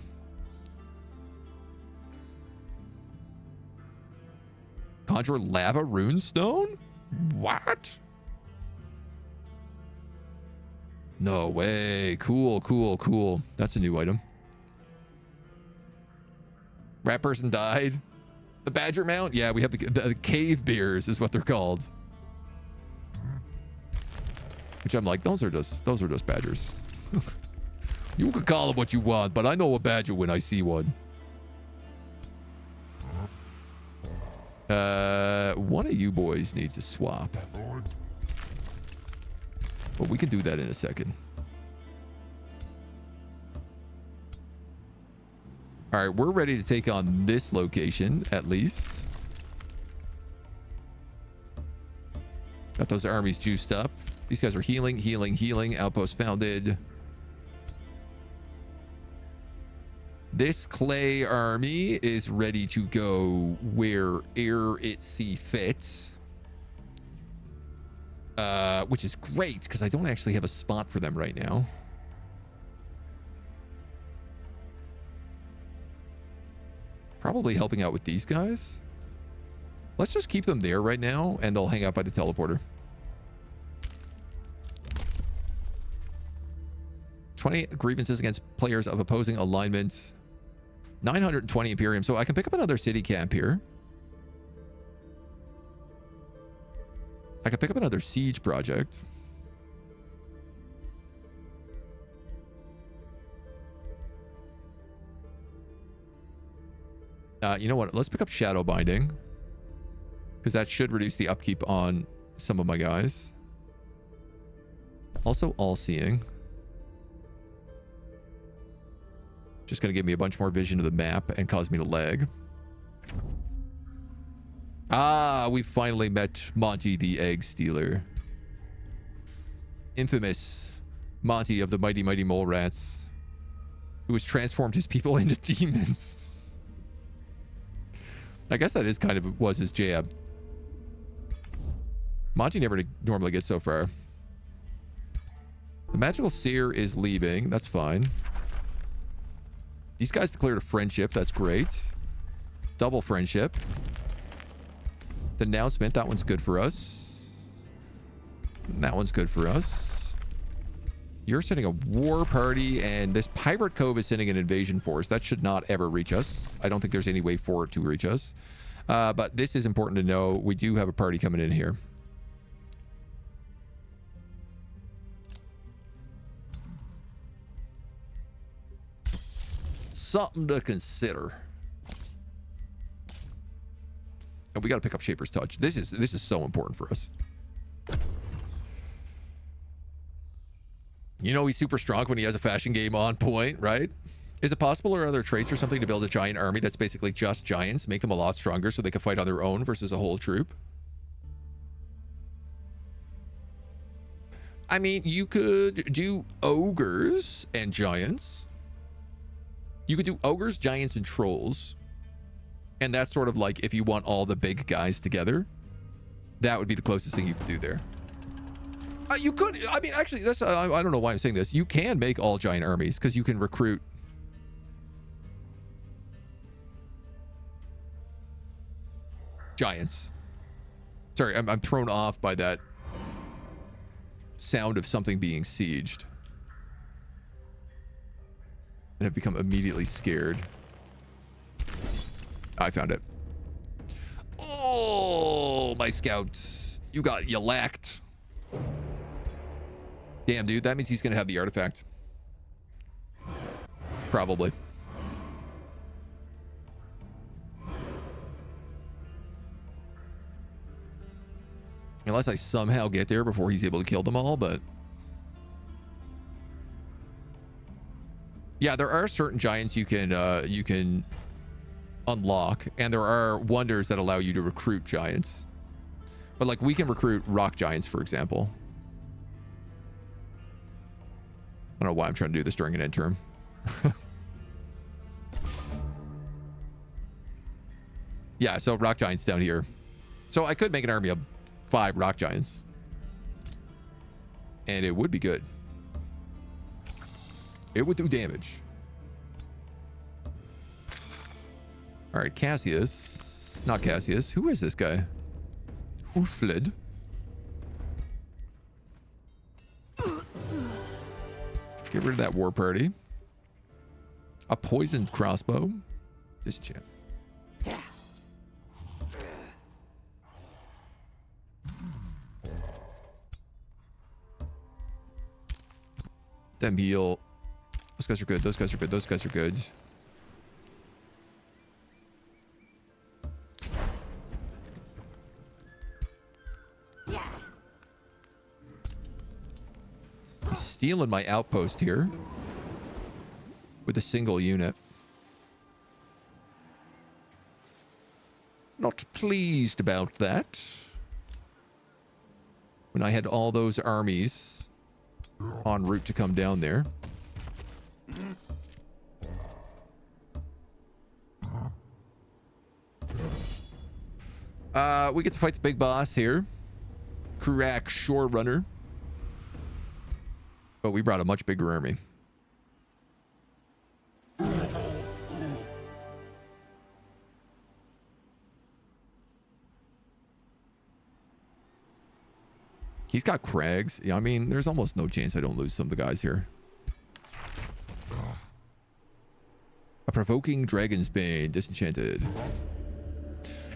Conjure lava runestone? What? No way. Cool, cool, cool. That's a new item. Rat person died. The badger mount? Yeah, we have the cave bears is what they're called. Which I'm like, those are just badgers. You can call them what you want, but I know a badger when I see one. One of you boys needs to swap. But we can do that in a second. All right, we're ready to take on this location, at least. Got those armies juiced up. These guys are healing, healing, healing. Outpost founded. This clay army is ready to go where'er it see fit. Which is great, because I don't actually have a spot for them right now. Probably helping out with these guys. Let's just keep them there right now, and they'll hang out by the teleporter. 20 grievances against players of opposing alignment. 920 Imperium. So I can pick up another city camp here. I could pick up another siege project. You know what? Let's pick up Shadow Binding, because that should reduce the upkeep on some of my guys. Also, All-Seeing. Just going to give me a bunch more vision of the map and cause me to lag. Ah, we finally met Monty the Egg Stealer. Infamous Monty of the Mighty Mighty Mole Rats, who has transformed his people into demons. I guess that is kind of was his jam. Monty never normally gets so far. The Magical Seer is leaving. That's fine. These guys declared a friendship. That's great. Double friendship. Denouncement. That one's good for us. That one's good for us. You're sending a war party, and this Pirate Cove is sending an invasion force. That should not ever reach us. I don't think there's any way for it to reach us. But this is important to know. We do have a party coming in here. Something to consider. And we got to pick up Shaper's Touch. This is so important for us. You know he's super strong when he has a fashion game on point, right? Is it possible or other traits or something to build a giant army that's basically just giants, make them a lot stronger so they can fight on their own versus a whole troop? I mean, you could do ogres and giants. You could do ogres, giants, and trolls. And that's sort of like if you want all the big guys together, that would be the closest thing you could do there. You could, I mean, actually, that's, I don't know why I'm saying this. You can make all giant armies because you can recruit. Giants. Sorry, I'm thrown off by that sound of something being sieged. And I've become immediately scared. I found it. Oh, my scouts. You lacked. Damn, dude. That means he's going to have the artifact. Probably. Unless I somehow get there before he's able to kill them all, but... Yeah, there are certain giants you can unlock, and there are wonders that allow you to recruit giants. But, like, we can recruit rock giants, for example. I don't know why I'm trying to do this during an end term. Yeah, so rock giants down here. So I could make an army of 5 rock giants. And it would be good. It would do damage. All right, Cassius. Not Cassius. Who is this guy? Who fled? Get rid of that war party. A poisoned crossbow. Disenchant. Them heal. Those guys are good. Those guys are good. Those guys are good. He's stealing my outpost here with a single unit. Not pleased about that. When I had all those armies en route to come down there. We get to fight the big boss here. Kurak Shore Runner. But we brought a much bigger army. He's got crags. Yeah, I mean, there's almost no chance I don't lose some of the guys here. A provoking dragon's bane, disenchanted.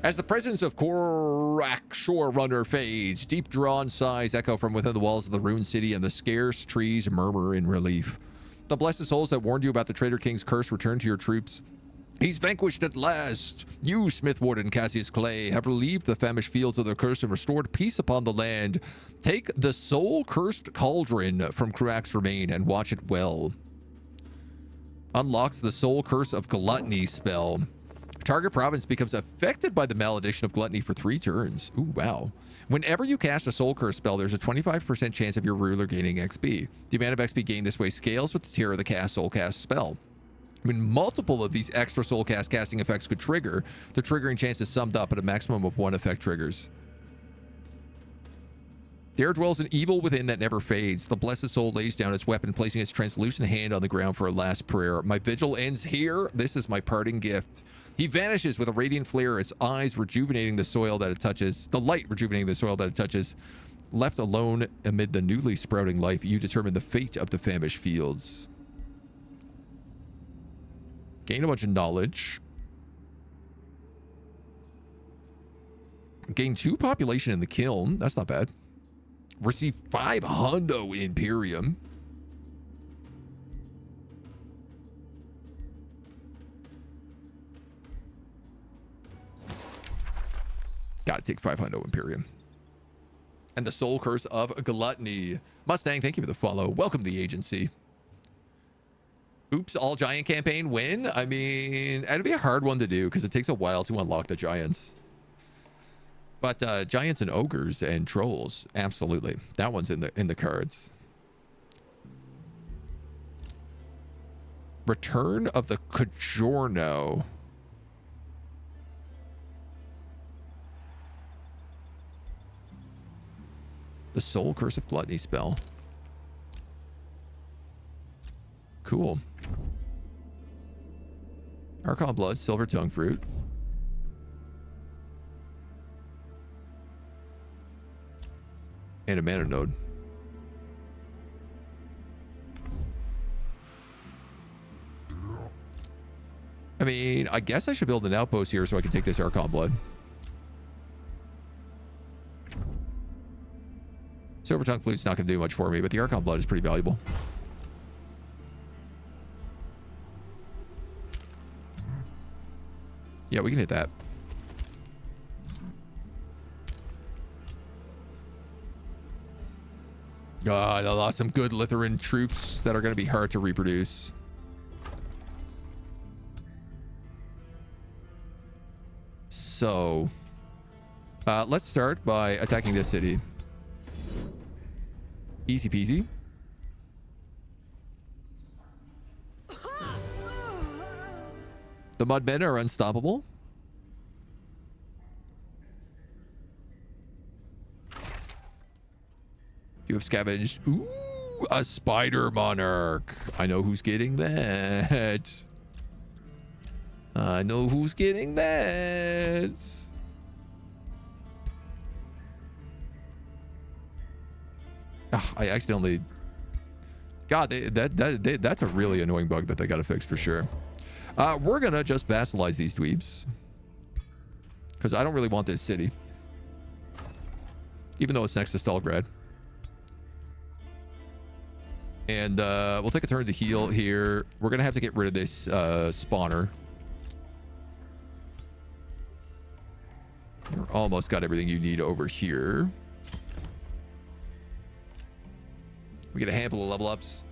As the presence of Korak Shore Runner fades, deep drawn sighs echo from within the walls of the ruined city, and the scarce trees murmur in relief. The blessed souls that warned you about the Traitor King's curse return to your troops. He's vanquished at last. You, Smith Warden Cassius Clay, have relieved the famished fields of their curse and restored peace upon the land. Take the soul-cursed cauldron from Kurak's remain and watch it well. Unlocks the soul curse of gluttony spell. Target province becomes affected by the malediction of gluttony for 3 turns. Ooh, wow. Whenever you cast a soul curse spell, there's a 25% chance of your ruler gaining XP. The amount of XP gained this way scales with the tier of the soul cast spell. When multiple of these extra soul casting effects could trigger, the triggering chance is summed up at a maximum of 1 effect triggers. There dwells an evil within that never fades. The blessed soul lays down its weapon, placing its translucent hand on the ground for a last prayer. My vigil ends here. This is my parting gift. He vanishes with a radiant flare, its eyes rejuvenating the soil that it touches, the light rejuvenating the soil that it touches. Left alone amid the newly sprouting life, you determine the fate of the famished fields. Gain a bunch of knowledge. Gain 2 population in the kiln. That's not bad. Receive 5 hundo Imperium. Gotta take 5 hundo Imperium. And the soul curse of gluttony. Mustang, thank you for the follow. Welcome to the agency. Oops, all giant campaign win? I mean, it'd be a hard one to do because it takes a while to unlock the giants. But giants and ogres and trolls, absolutely. That one's in the cards. Return of the Cajorno. The Soul Curse of Gluttony spell. Cool. Archon Blood, Silver Tongue Fruit. And a mana node. I mean, I guess I should build an outpost here so I can take this Archon Blood. Silver Tongue Flute's not going to do much for me, but the Archon Blood is pretty valuable. Yeah, we can hit that. God, I lost some good Lithuanian troops that are going to be hard to reproduce. So, let's start by attacking this city. Easy peasy. The Mudmen are unstoppable. You have scavenged. Ooh, a spider monarch. I know who's getting that. I know who's getting that. I accidentally... God, that's a really annoying bug that they got to fix for sure. We're going to just vassalize these dweebs. Because I don't really want this city. Even though it's next to Stalgrad. And we'll take a turn to heal here. We're going to have to get rid of this spawner. You're almost got everything you need over here. We get a handful of level ups.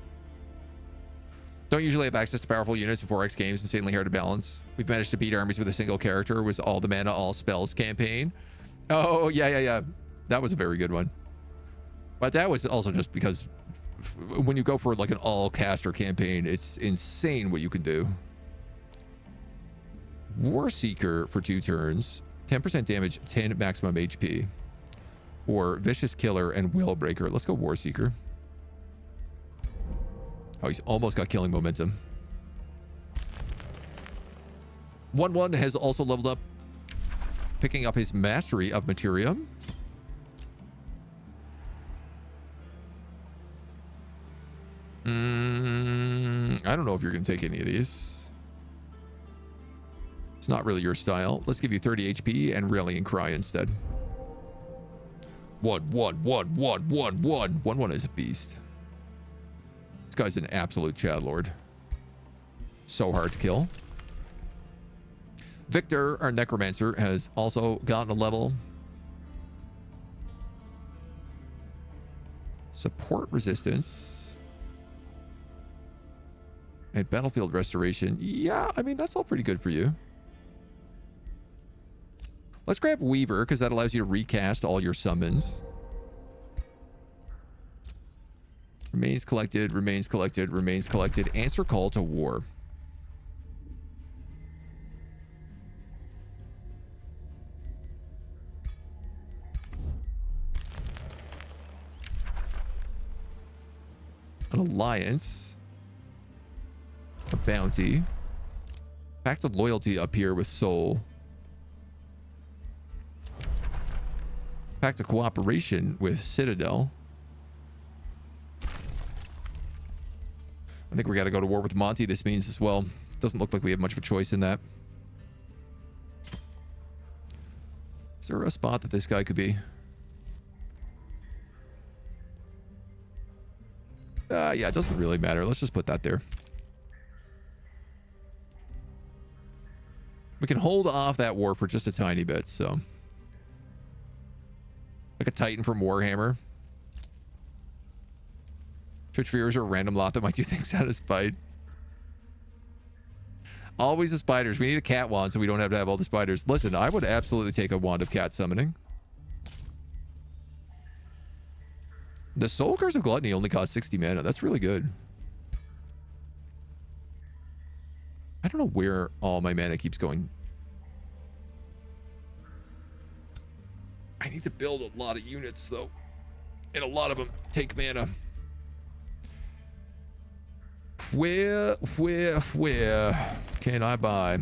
Don't usually have access to powerful units in 4X games, insanely hard to balance. We've managed to beat armies with a single character. Was all the mana, all spells campaign. Oh, yeah. That was a very good one. But that was also just because when you go for like an all caster campaign, it's insane what you can do. War Seeker for 2 turns. 10% damage, 10 maximum HP. Or Vicious Killer and Will Breaker. Let's go War Seeker. Oh, he's almost got killing momentum. 1-1 has also leveled up, picking up his Mastery of Materium. I don't know if you're going to take any of these. It's not really your style. Let's give you 30 HP and Rallying Cry instead. 1-1. 1-1 is a beast. This guy's an absolute Chad Lord. So hard to kill. Victor, our Necromancer, has also gotten a level. Support resistance. And battlefield restoration. Yeah, I mean, that's all pretty good for you. Let's grab Weaver, because that allows you to recast all your summons. Remains collected, remains collected, remains collected. Answer call to war. An alliance. A bounty. Pact of loyalty up here with Soul. Pact of cooperation with Citadel. I think we got to go to war with Monty. This means as well. Doesn't look like we have much of a choice in that. Is there a spot that this guy could be? Yeah, it doesn't really matter. Let's just put that there. We can hold off that war for just a tiny bit, so. Like a Titan from Warhammer. Twitch viewers are a random lot that might do things out of spite. Always the spiders. We need a cat wand so we don't have to have all the spiders. Listen, I would absolutely take a wand of cat summoning. The Soul Curse of Gluttony only costs 60 mana. That's really good. I don't know where all my mana keeps going. I need to build a lot of units, though. And a lot of them take mana. Where can I buy?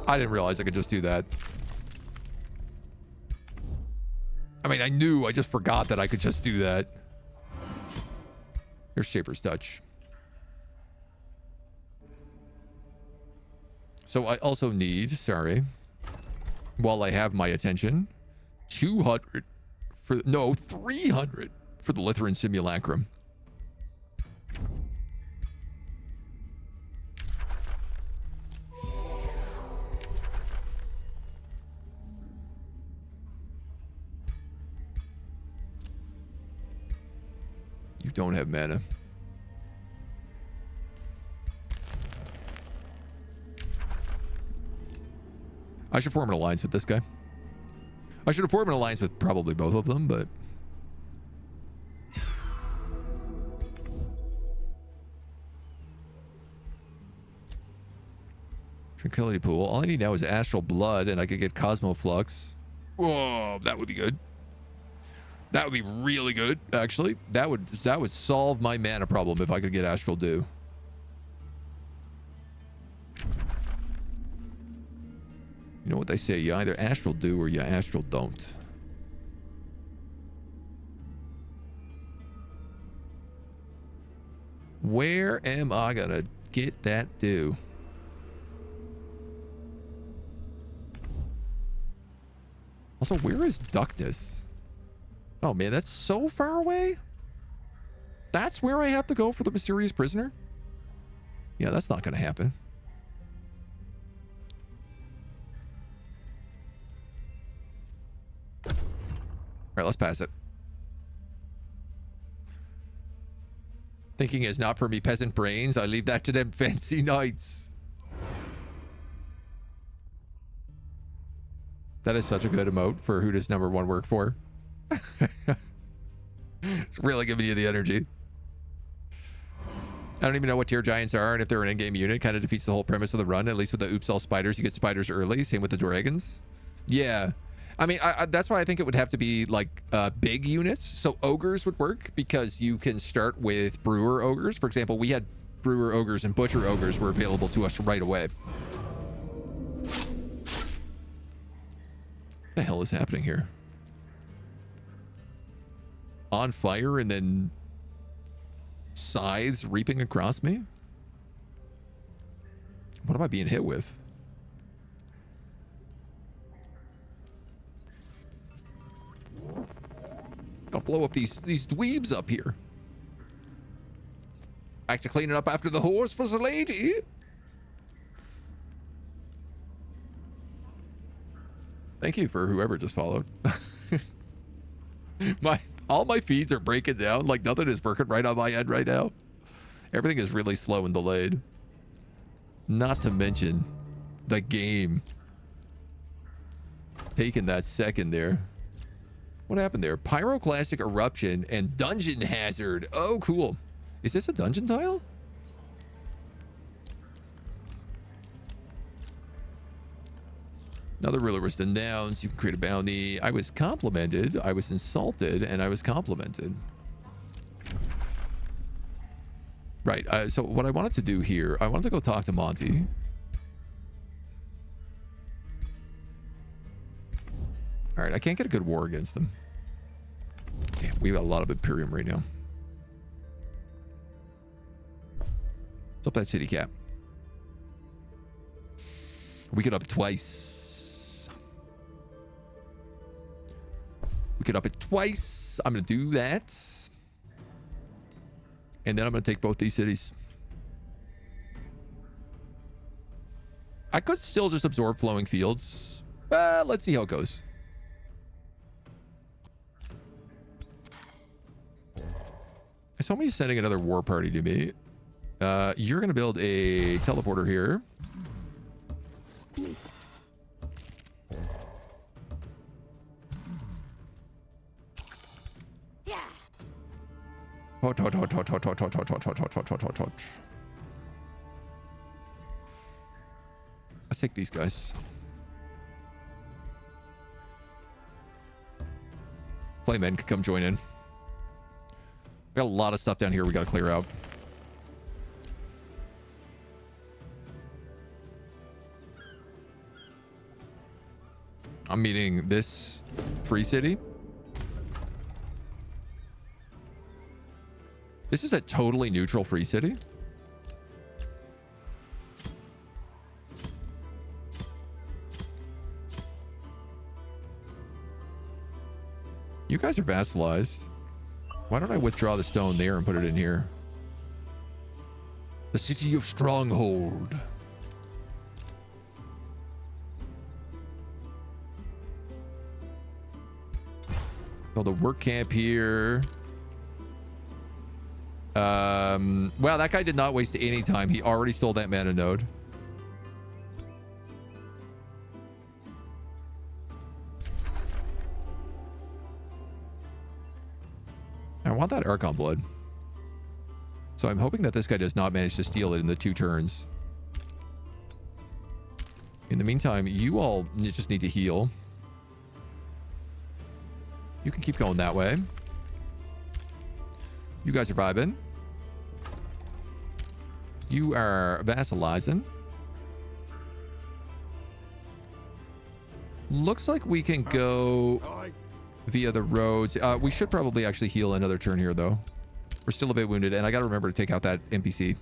I didn't realize I could just do that. I mean, I knew, I just forgot that I could just do that. Here's Shaper's Touch. So I also need, sorry, while I have my attention, 200 for, no, 300 for the Lytheran Simulacrum. You don't have mana. I should form an alliance with this guy. I should have formed an alliance with probably both of them, but Tranquility pool. All I need now is astral blood, and I could get Cosmoflux. Whoa, that would be good. That would be really good, actually. That would solve my mana problem if I could get astral dew. You know what they say? You either astral do or you astral don't. Where am I gonna get that dew? Also, where is Ductus? Oh man, that's so far away. That's where I have to go for the mysterious prisoner? Yeah, that's not gonna happen. All right, let's pass it. Thinking is not for me peasant brains. I leave that to them fancy knights. That is such a good emote for who does #1 work for. It's really giving you the energy. I don't even know what tier giants are and if they're an in-game unit. Kind of defeats the whole premise of the run. At least with the oops all spiders, you get spiders early. Same with the dragons. Yeah. I mean, that's why I think it would have to be like big units. So ogres would work because you can start with brewer ogres. For example, we had brewer ogres and butcher ogres were available to us right away. What the hell is happening here? On fire and then scythes reaping across me? What am I being hit with? I'll blow up these dweebs up here. Back to cleaning up after the horse for the lady. Thank you for whoever just followed. All my feeds are breaking down. Like nothing is working right on my end right now. Everything is really slow and delayed. Not to mention the game taking that second there. What happened there? Pyroclastic eruption and dungeon hazard. Oh, cool. Is this a dungeon tile? Another ruler was denounced. You can create a bounty. I was complimented. I was insulted, and I was complimented. Right. So what I wanted to do here, I wanted to go talk to Monty. All right. I can't get a good war against them. Damn, we got a lot of Imperium right now. What's up that city cap? We could up it twice. We could up it twice. I'm going to do that. And then I'm going to take both these cities. I could still just absorb flowing fields. Let's see how it goes. Somebody's sending another war party to me. You're going to build a teleporter here. Let's take these guys. Playmen can come join in. We got a lot of stuff down here we got to clear out. I'm meeting this free city. This is a totally neutral free city. You guys are vassalized. Why don't I withdraw the stone there and put it in here? The city of Stronghold. Build a work camp here. Wow, that guy did not waste any time. He already stole that mana node. I want that Archon blood. So I'm hoping that this guy does not manage to steal it in the 2 turns. In the meantime, you all just need to heal. You can keep going that way. You guys are vibing. You are vassalizing. Looks like we can go via the roads. We should probably actually heal another turn here, though. We're still a bit wounded, and I got to remember to take out that NPC.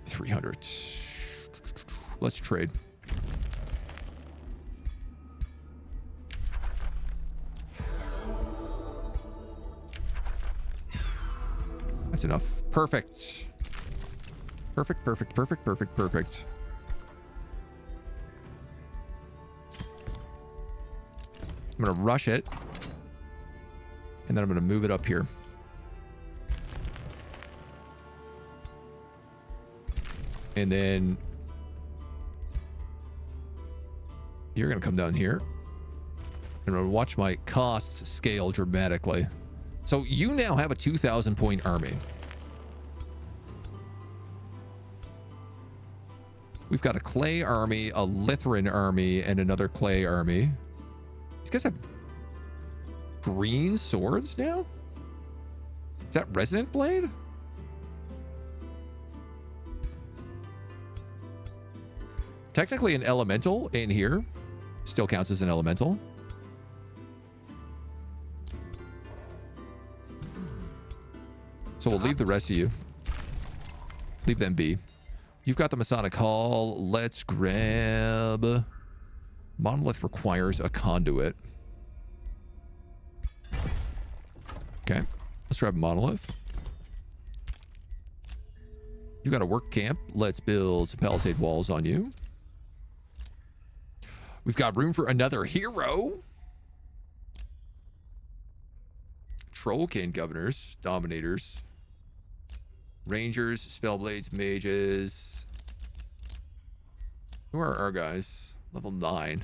$300. Let's trade. That's enough. Perfect. Perfect, perfect, perfect, perfect, perfect. I'm going to rush it. And then I'm going to move it up here. And then you're going to come down here. And I'm going to watch my costs scale dramatically. So you now have a 2,000 point army. We've got a clay army, a Lithran army, and another clay army. These guys have green swords now? Is that Resonant Blade? Technically an elemental in here. Still counts as an elemental. So we'll leave the rest of you. Leave them be. You've got the Masonic Hall. Let's grab... Monolith requires a conduit. Okay. Let's grab Monolith. You got a work camp. Let's build some palisade walls on you. We've got room for another hero. Trollkin governors, dominators, rangers, spellblades, mages. Who are our guys? Level 9.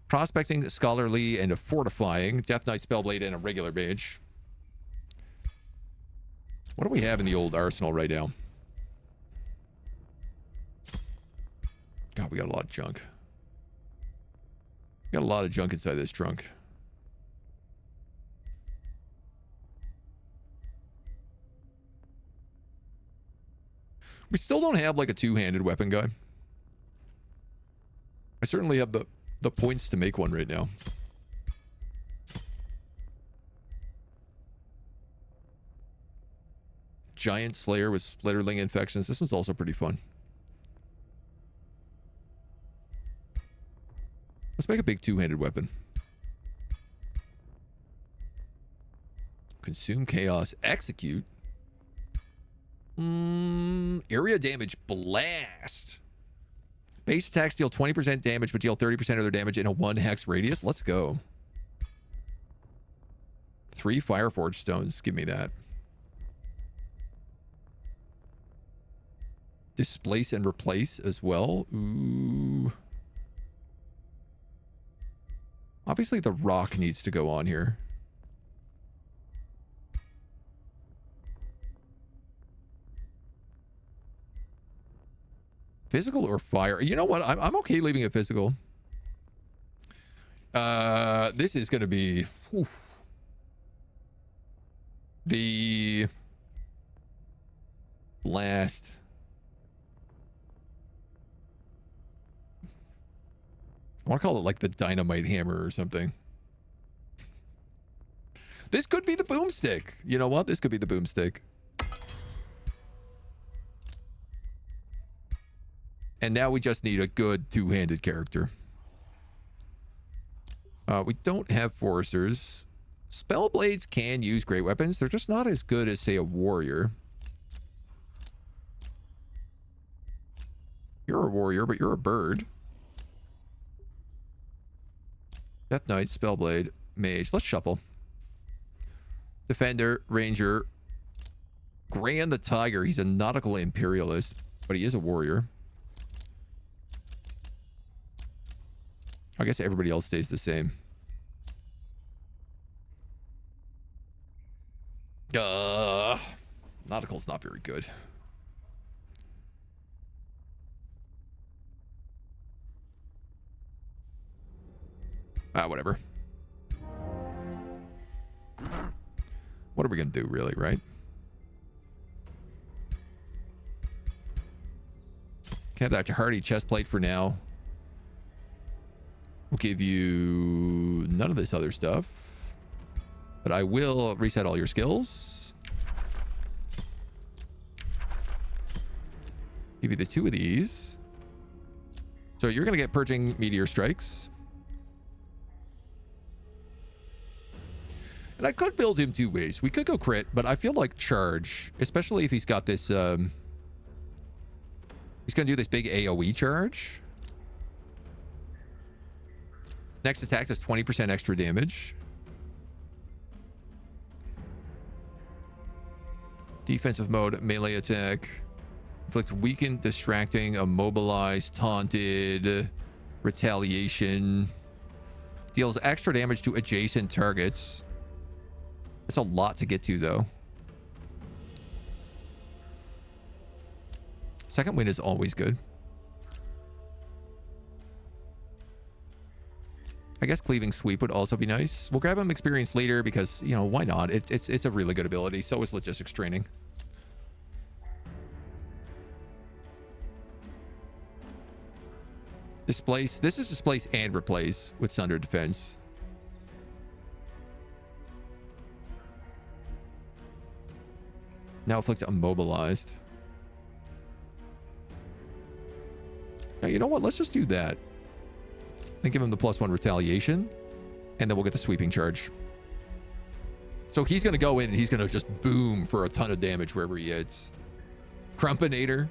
Prospecting, scholarly, and a fortifying. Death Knight, spellblade, and a regular mage. What do we have in the old arsenal right now? God, we got a lot of junk. We got a lot of junk inside this trunk. We still don't have like a two-handed weapon guy. I certainly have the points to make one right now. Giant Slayer with Splitterling infections. This one's also pretty fun. Let's make a big two-handed weapon. Consume Chaos. Execute. Area damage blast. Base attacks deal 20% damage, but deal 30% of their damage in a 1 hex radius. Let's go. 3 Fireforge stones. Give me that. Displace and replace as well. Ooh. Obviously, the rock needs to go on here. Physical or fire? You know what? I'm okay leaving it physical. This is going to be... Oof. The... Blast. I want to call it like the dynamite hammer or something. This could be the boomstick. You know what? This could be the boomstick. And now we just need a good two-handed character. We don't have foresters. Spellblades can use great weapons. They're just not as good as, say, a warrior. You're a warrior, but you're a bird. Death Knight, Spellblade, Mage. Let's shuffle. Defender, Ranger. Gran the Tiger. He's a nautical imperialist, but he is a warrior. I guess everybody else stays the same. Nautical's not very good. Whatever. What are we gonna do, really, right? Can have that hardy chest plate for now. We'll give you none of this other stuff. But I will reset all your skills. Give you the 2 of these. So you're gonna get purging meteor strikes. And I could build him 2 ways. We could go crit, but I feel like charge, especially if he's got this, he's going to do this big AoE charge. Next attack does 20% extra damage. Defensive mode, melee attack. Inflicts weakened, distracting, immobilized, taunted, retaliation. Deals extra damage to adjacent targets. That's a lot to get to, though. Second wind is always good. I guess cleaving sweep would also be nice. We'll grab him experience later because, you know, why not? It's a really good ability. So is logistics training. Displace. This is displace and replace with Sunder Defense. Now afflicts immobilized. Now, you know what? Let's just do that. Then give him the +1 retaliation. And then we'll get the sweeping charge. So he's going to go in and he's going to just boom for a ton of damage wherever he hits. Crumpinator.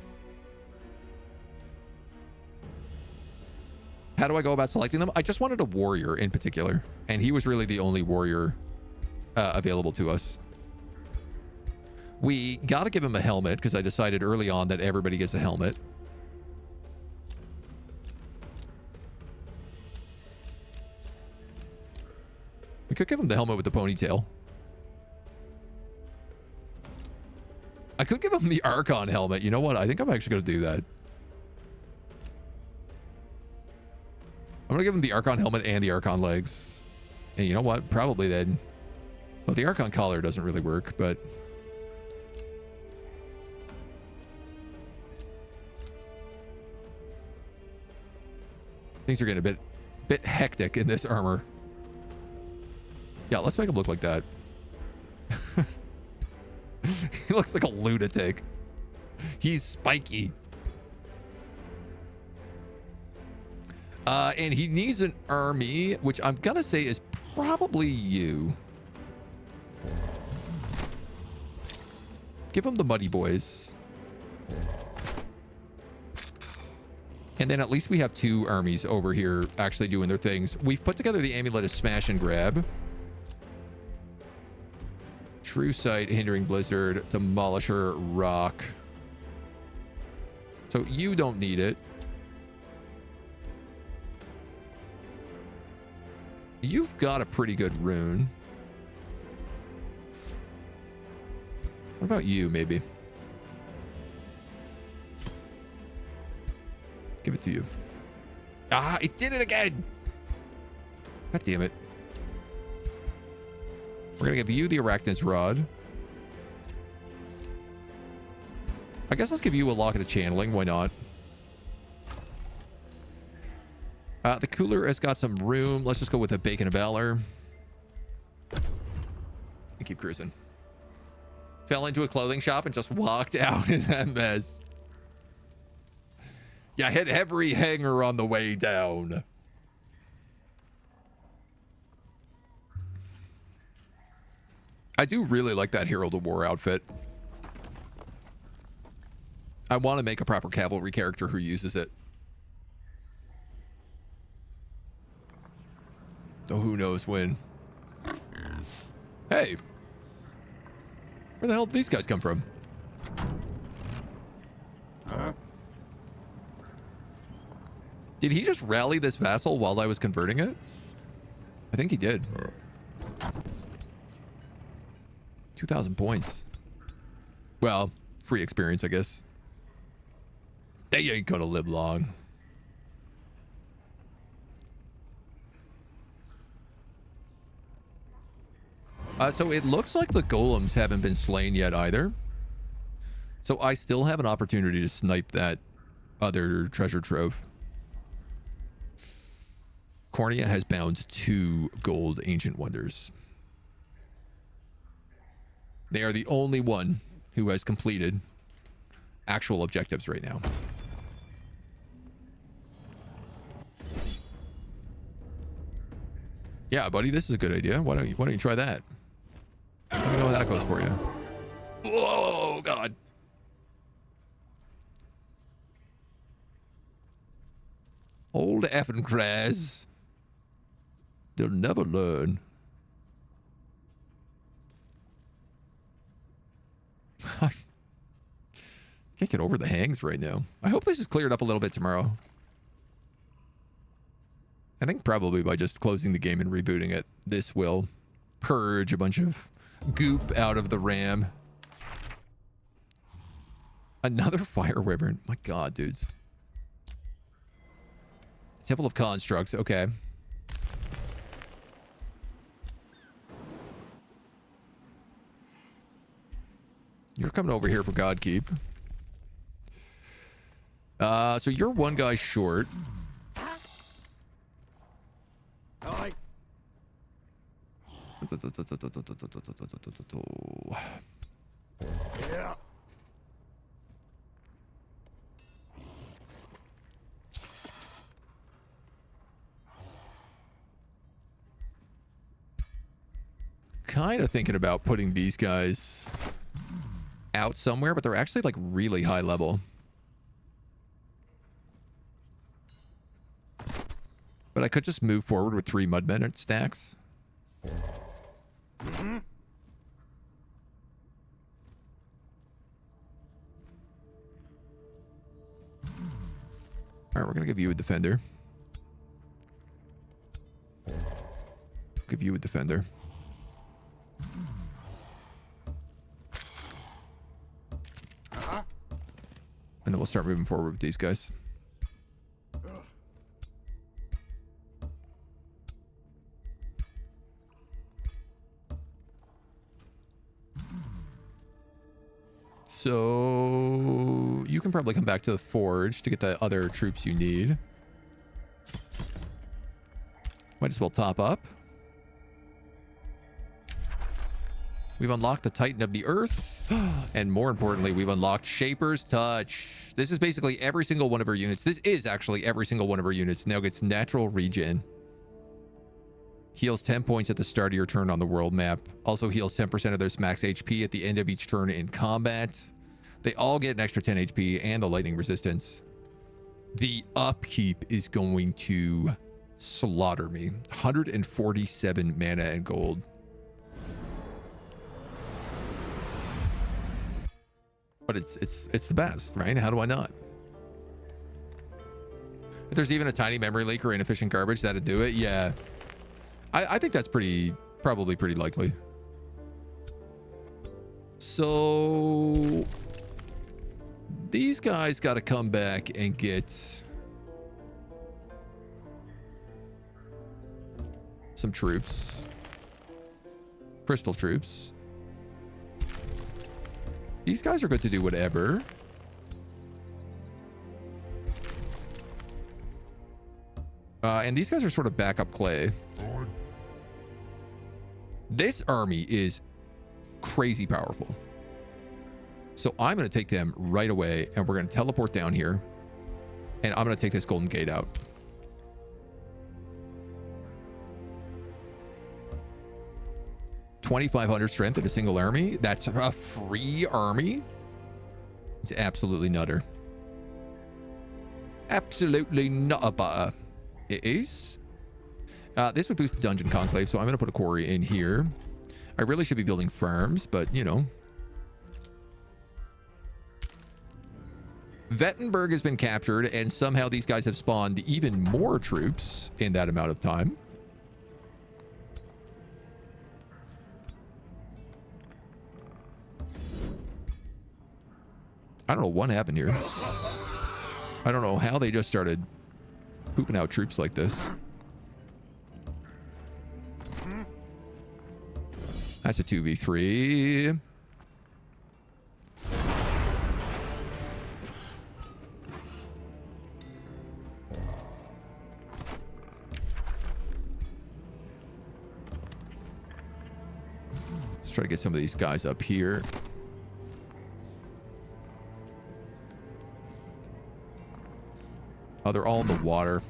How do I go about selecting them? I just wanted a warrior in particular. And he was really the only warrior available to us. We got to give him a helmet because I decided early on that everybody gets a helmet. We could give him the helmet with the ponytail. I could give him the Archon helmet. You know what? I think I'm actually going to do that. I'm going to give him the Archon helmet and the Archon legs. And you know what? Probably then. Well, the Archon collar doesn't really work, but... things are getting a bit hectic in this armor. Yeah, let's make him look like that. He looks like a lunatic. He's spiky. And he needs an army, which I'm gonna say is probably you. Give him the Muddy Boys. And then at least we have 2 armies over here actually doing their things. We've put together the amulet of Smash and Grab. True Sight, Hindering Blizzard, Demolisher, Rock. So you don't need it. You've got a pretty good rune. What about you, maybe? Give it to you. Ah, it did it again. God damn it. We're going to give you the Arachnid's Rod. I guess let's give you a Locket of Channeling. Why not? The cooler has got some room. Let's just go with a Bacon of Valor. And keep cruising. Fell into a clothing shop and just walked out in that mess. Yeah, hit every hanger on the way down. I do really like that Herald of War outfit. I want to make a proper cavalry character who uses it. Though who knows when. Hey. Where the hell did these guys come from? Huh? Did he just rally this vassal while I was converting it? I think he did. 2,000 points. Well, free experience, I guess. They ain't gonna live long. So it looks like the golems haven't been slain yet either. So I still have an opportunity to snipe that other treasure trove. Cornea has bound 2 gold ancient wonders. They are the only one who has completed actual objectives right now. Yeah, buddy, this is a good idea. Why don't you try that? Let me know how that goes for you. Whoa, God. Old effing Kraz. They'll never learn. I can't get over the hangs right now. I hope this is cleared up a little bit tomorrow. I think probably by just closing the game and rebooting it, this will purge a bunch of goop out of the RAM. Another fire wyvern. My God, dudes. Temple of Constructs. Okay. You're coming over here for Godkeep. So you're one guy short. Yeah. Kind of thinking about putting these guys out somewhere, but they're actually like really high level. But I could just move forward with 3 mudmen at stacks. Mm-hmm. All right, we're gonna give you a defender. Give you a defender. And then we'll start moving forward with these guys. So you can probably come back to the forge to get the other troops you need. Might as well top up. We've unlocked the Titan of the Earth. And more importantly, we've unlocked Shaper's Touch. This is basically every single one of our units. This is actually every single one of our units now gets natural regen. Heals 10 points at the start of your turn on the world map. Also heals 10% of their max HP at the end of each turn in combat. They all get an extra 10 HP and the lightning resistance. The upkeep is going to slaughter me. 147 mana and gold. But it's the best, right? How do I not? If there's even a tiny memory leak or inefficient garbage, that'd do it. Yeah. I think that's probably pretty likely. So these guys got to come back and get some troops. Crystal troops. These guys are good to do whatever. And these guys are sort of backup clay. This army is crazy powerful. So I'm going to take them right away, and we're going to teleport down here. And I'm going to take this Golden Gate out. $2,500 strength in a single army. That's a free army. It's absolutely nutter. Absolutely nutter butter. It is. This would boost the dungeon conclave, so I'm going to put a quarry in here. I really should be building farms, but you know. Vettenberg has been captured, and somehow these guys have spawned even more troops in that amount of time. I don't know what happened here. I don't know how they just started pooping out troops like this. That's a 2v3. Let's try to get some of these guys up here. Oh, they're all in the water.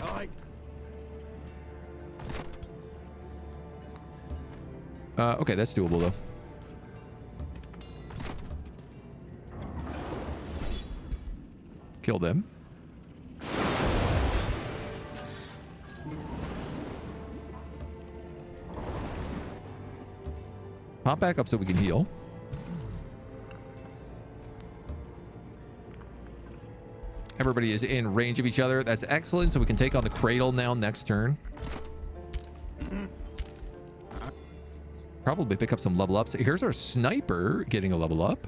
Aye. Okay, that's doable though. Kill them. Pop back up so we can heal. Everybody is in range of each other. That's excellent. So we can take on the cradle now next turn. Probably pick up some level ups. Here's our sniper getting a level up.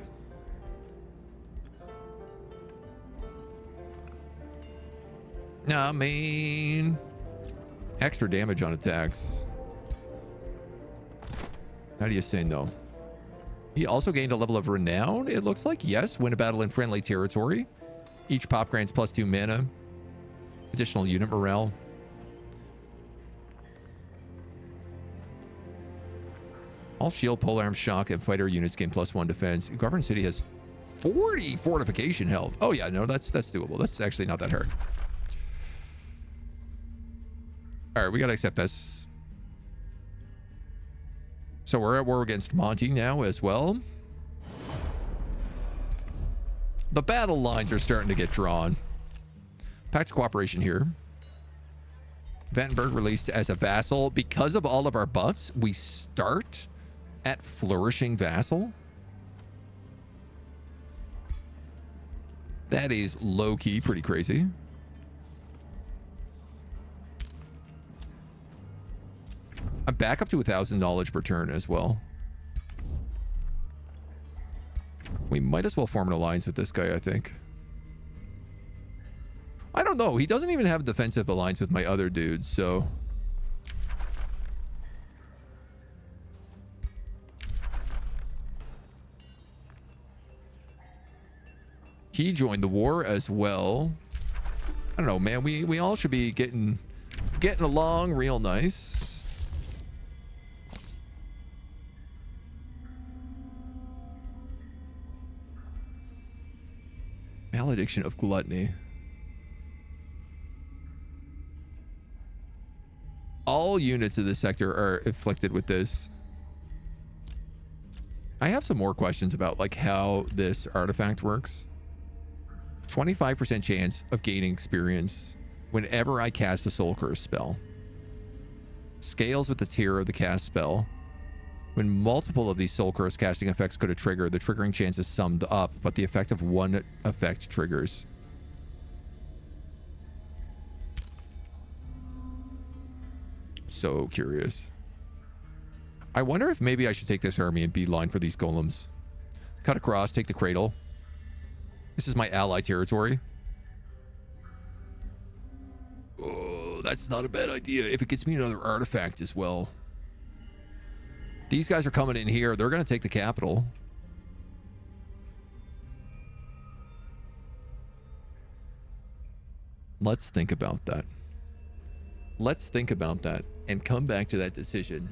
I mean, extra damage on attacks. How do you say no? He also gained a level of renown. It looks like, yes, win a battle in friendly territory. Each pop grants +2 mana. Additional unit morale. All shield, polearm, shock, and fighter units gain +1 defense. Governed City has 40 fortification health. Oh yeah, no, that's doable. That's actually not that hard. All right, we gotta accept this. So we're at war against Monty now as well. The battle lines are starting to get drawn. Pact cooperation here. Vandenberg released as a vassal. Because of all of our buffs, we start at flourishing vassal. That is low-key pretty crazy. I'm back up to 1,000 knowledge per turn as well. We might as well form an alliance with this guy, I think. I don't know. He doesn't even have a defensive alliance with my other dudes, so... He joined the war as well. I don't know, man. We all should be getting along real nice. Malediction of gluttony. All units of this sector are afflicted with this. I have some more questions about like how this artifact works. 25% chance of gaining experience whenever I cast a soul curse spell. Scales with the tier of the cast spell. When multiple of these soul curse casting effects go to trigger, the triggering chance is summed up, but the effect of one effect triggers. So curious. I wonder if maybe I should take this army and beeline for these golems. Cut across, take the cradle. This is my ally territory. Oh, that's not a bad idea if it gets me another artifact as well. These guys are coming in here. They're going to take the capital. Let's think about that. Let's think about that and come back to that decision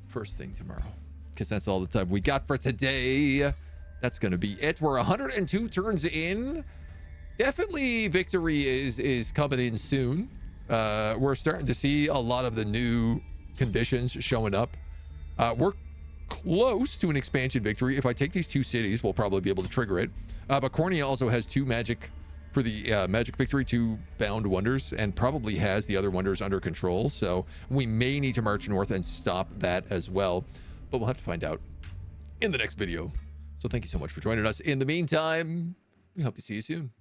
first thing tomorrow, because that's all the time we got for today. That's going to be it. We're 102 turns in. Definitely victory is coming in soon. We're starting to see a lot of the new conditions showing up. We're close to an expansion victory. If I take these two cities, we'll probably be able to trigger it. But Cornea also has 2 magic for the magic victory, 2 bound wonders, and probably has the other wonders under control. So we may need to march north and stop that as well. But we'll have to find out in the next video. So thank you so much for joining us. In the meantime, we hope to see you soon.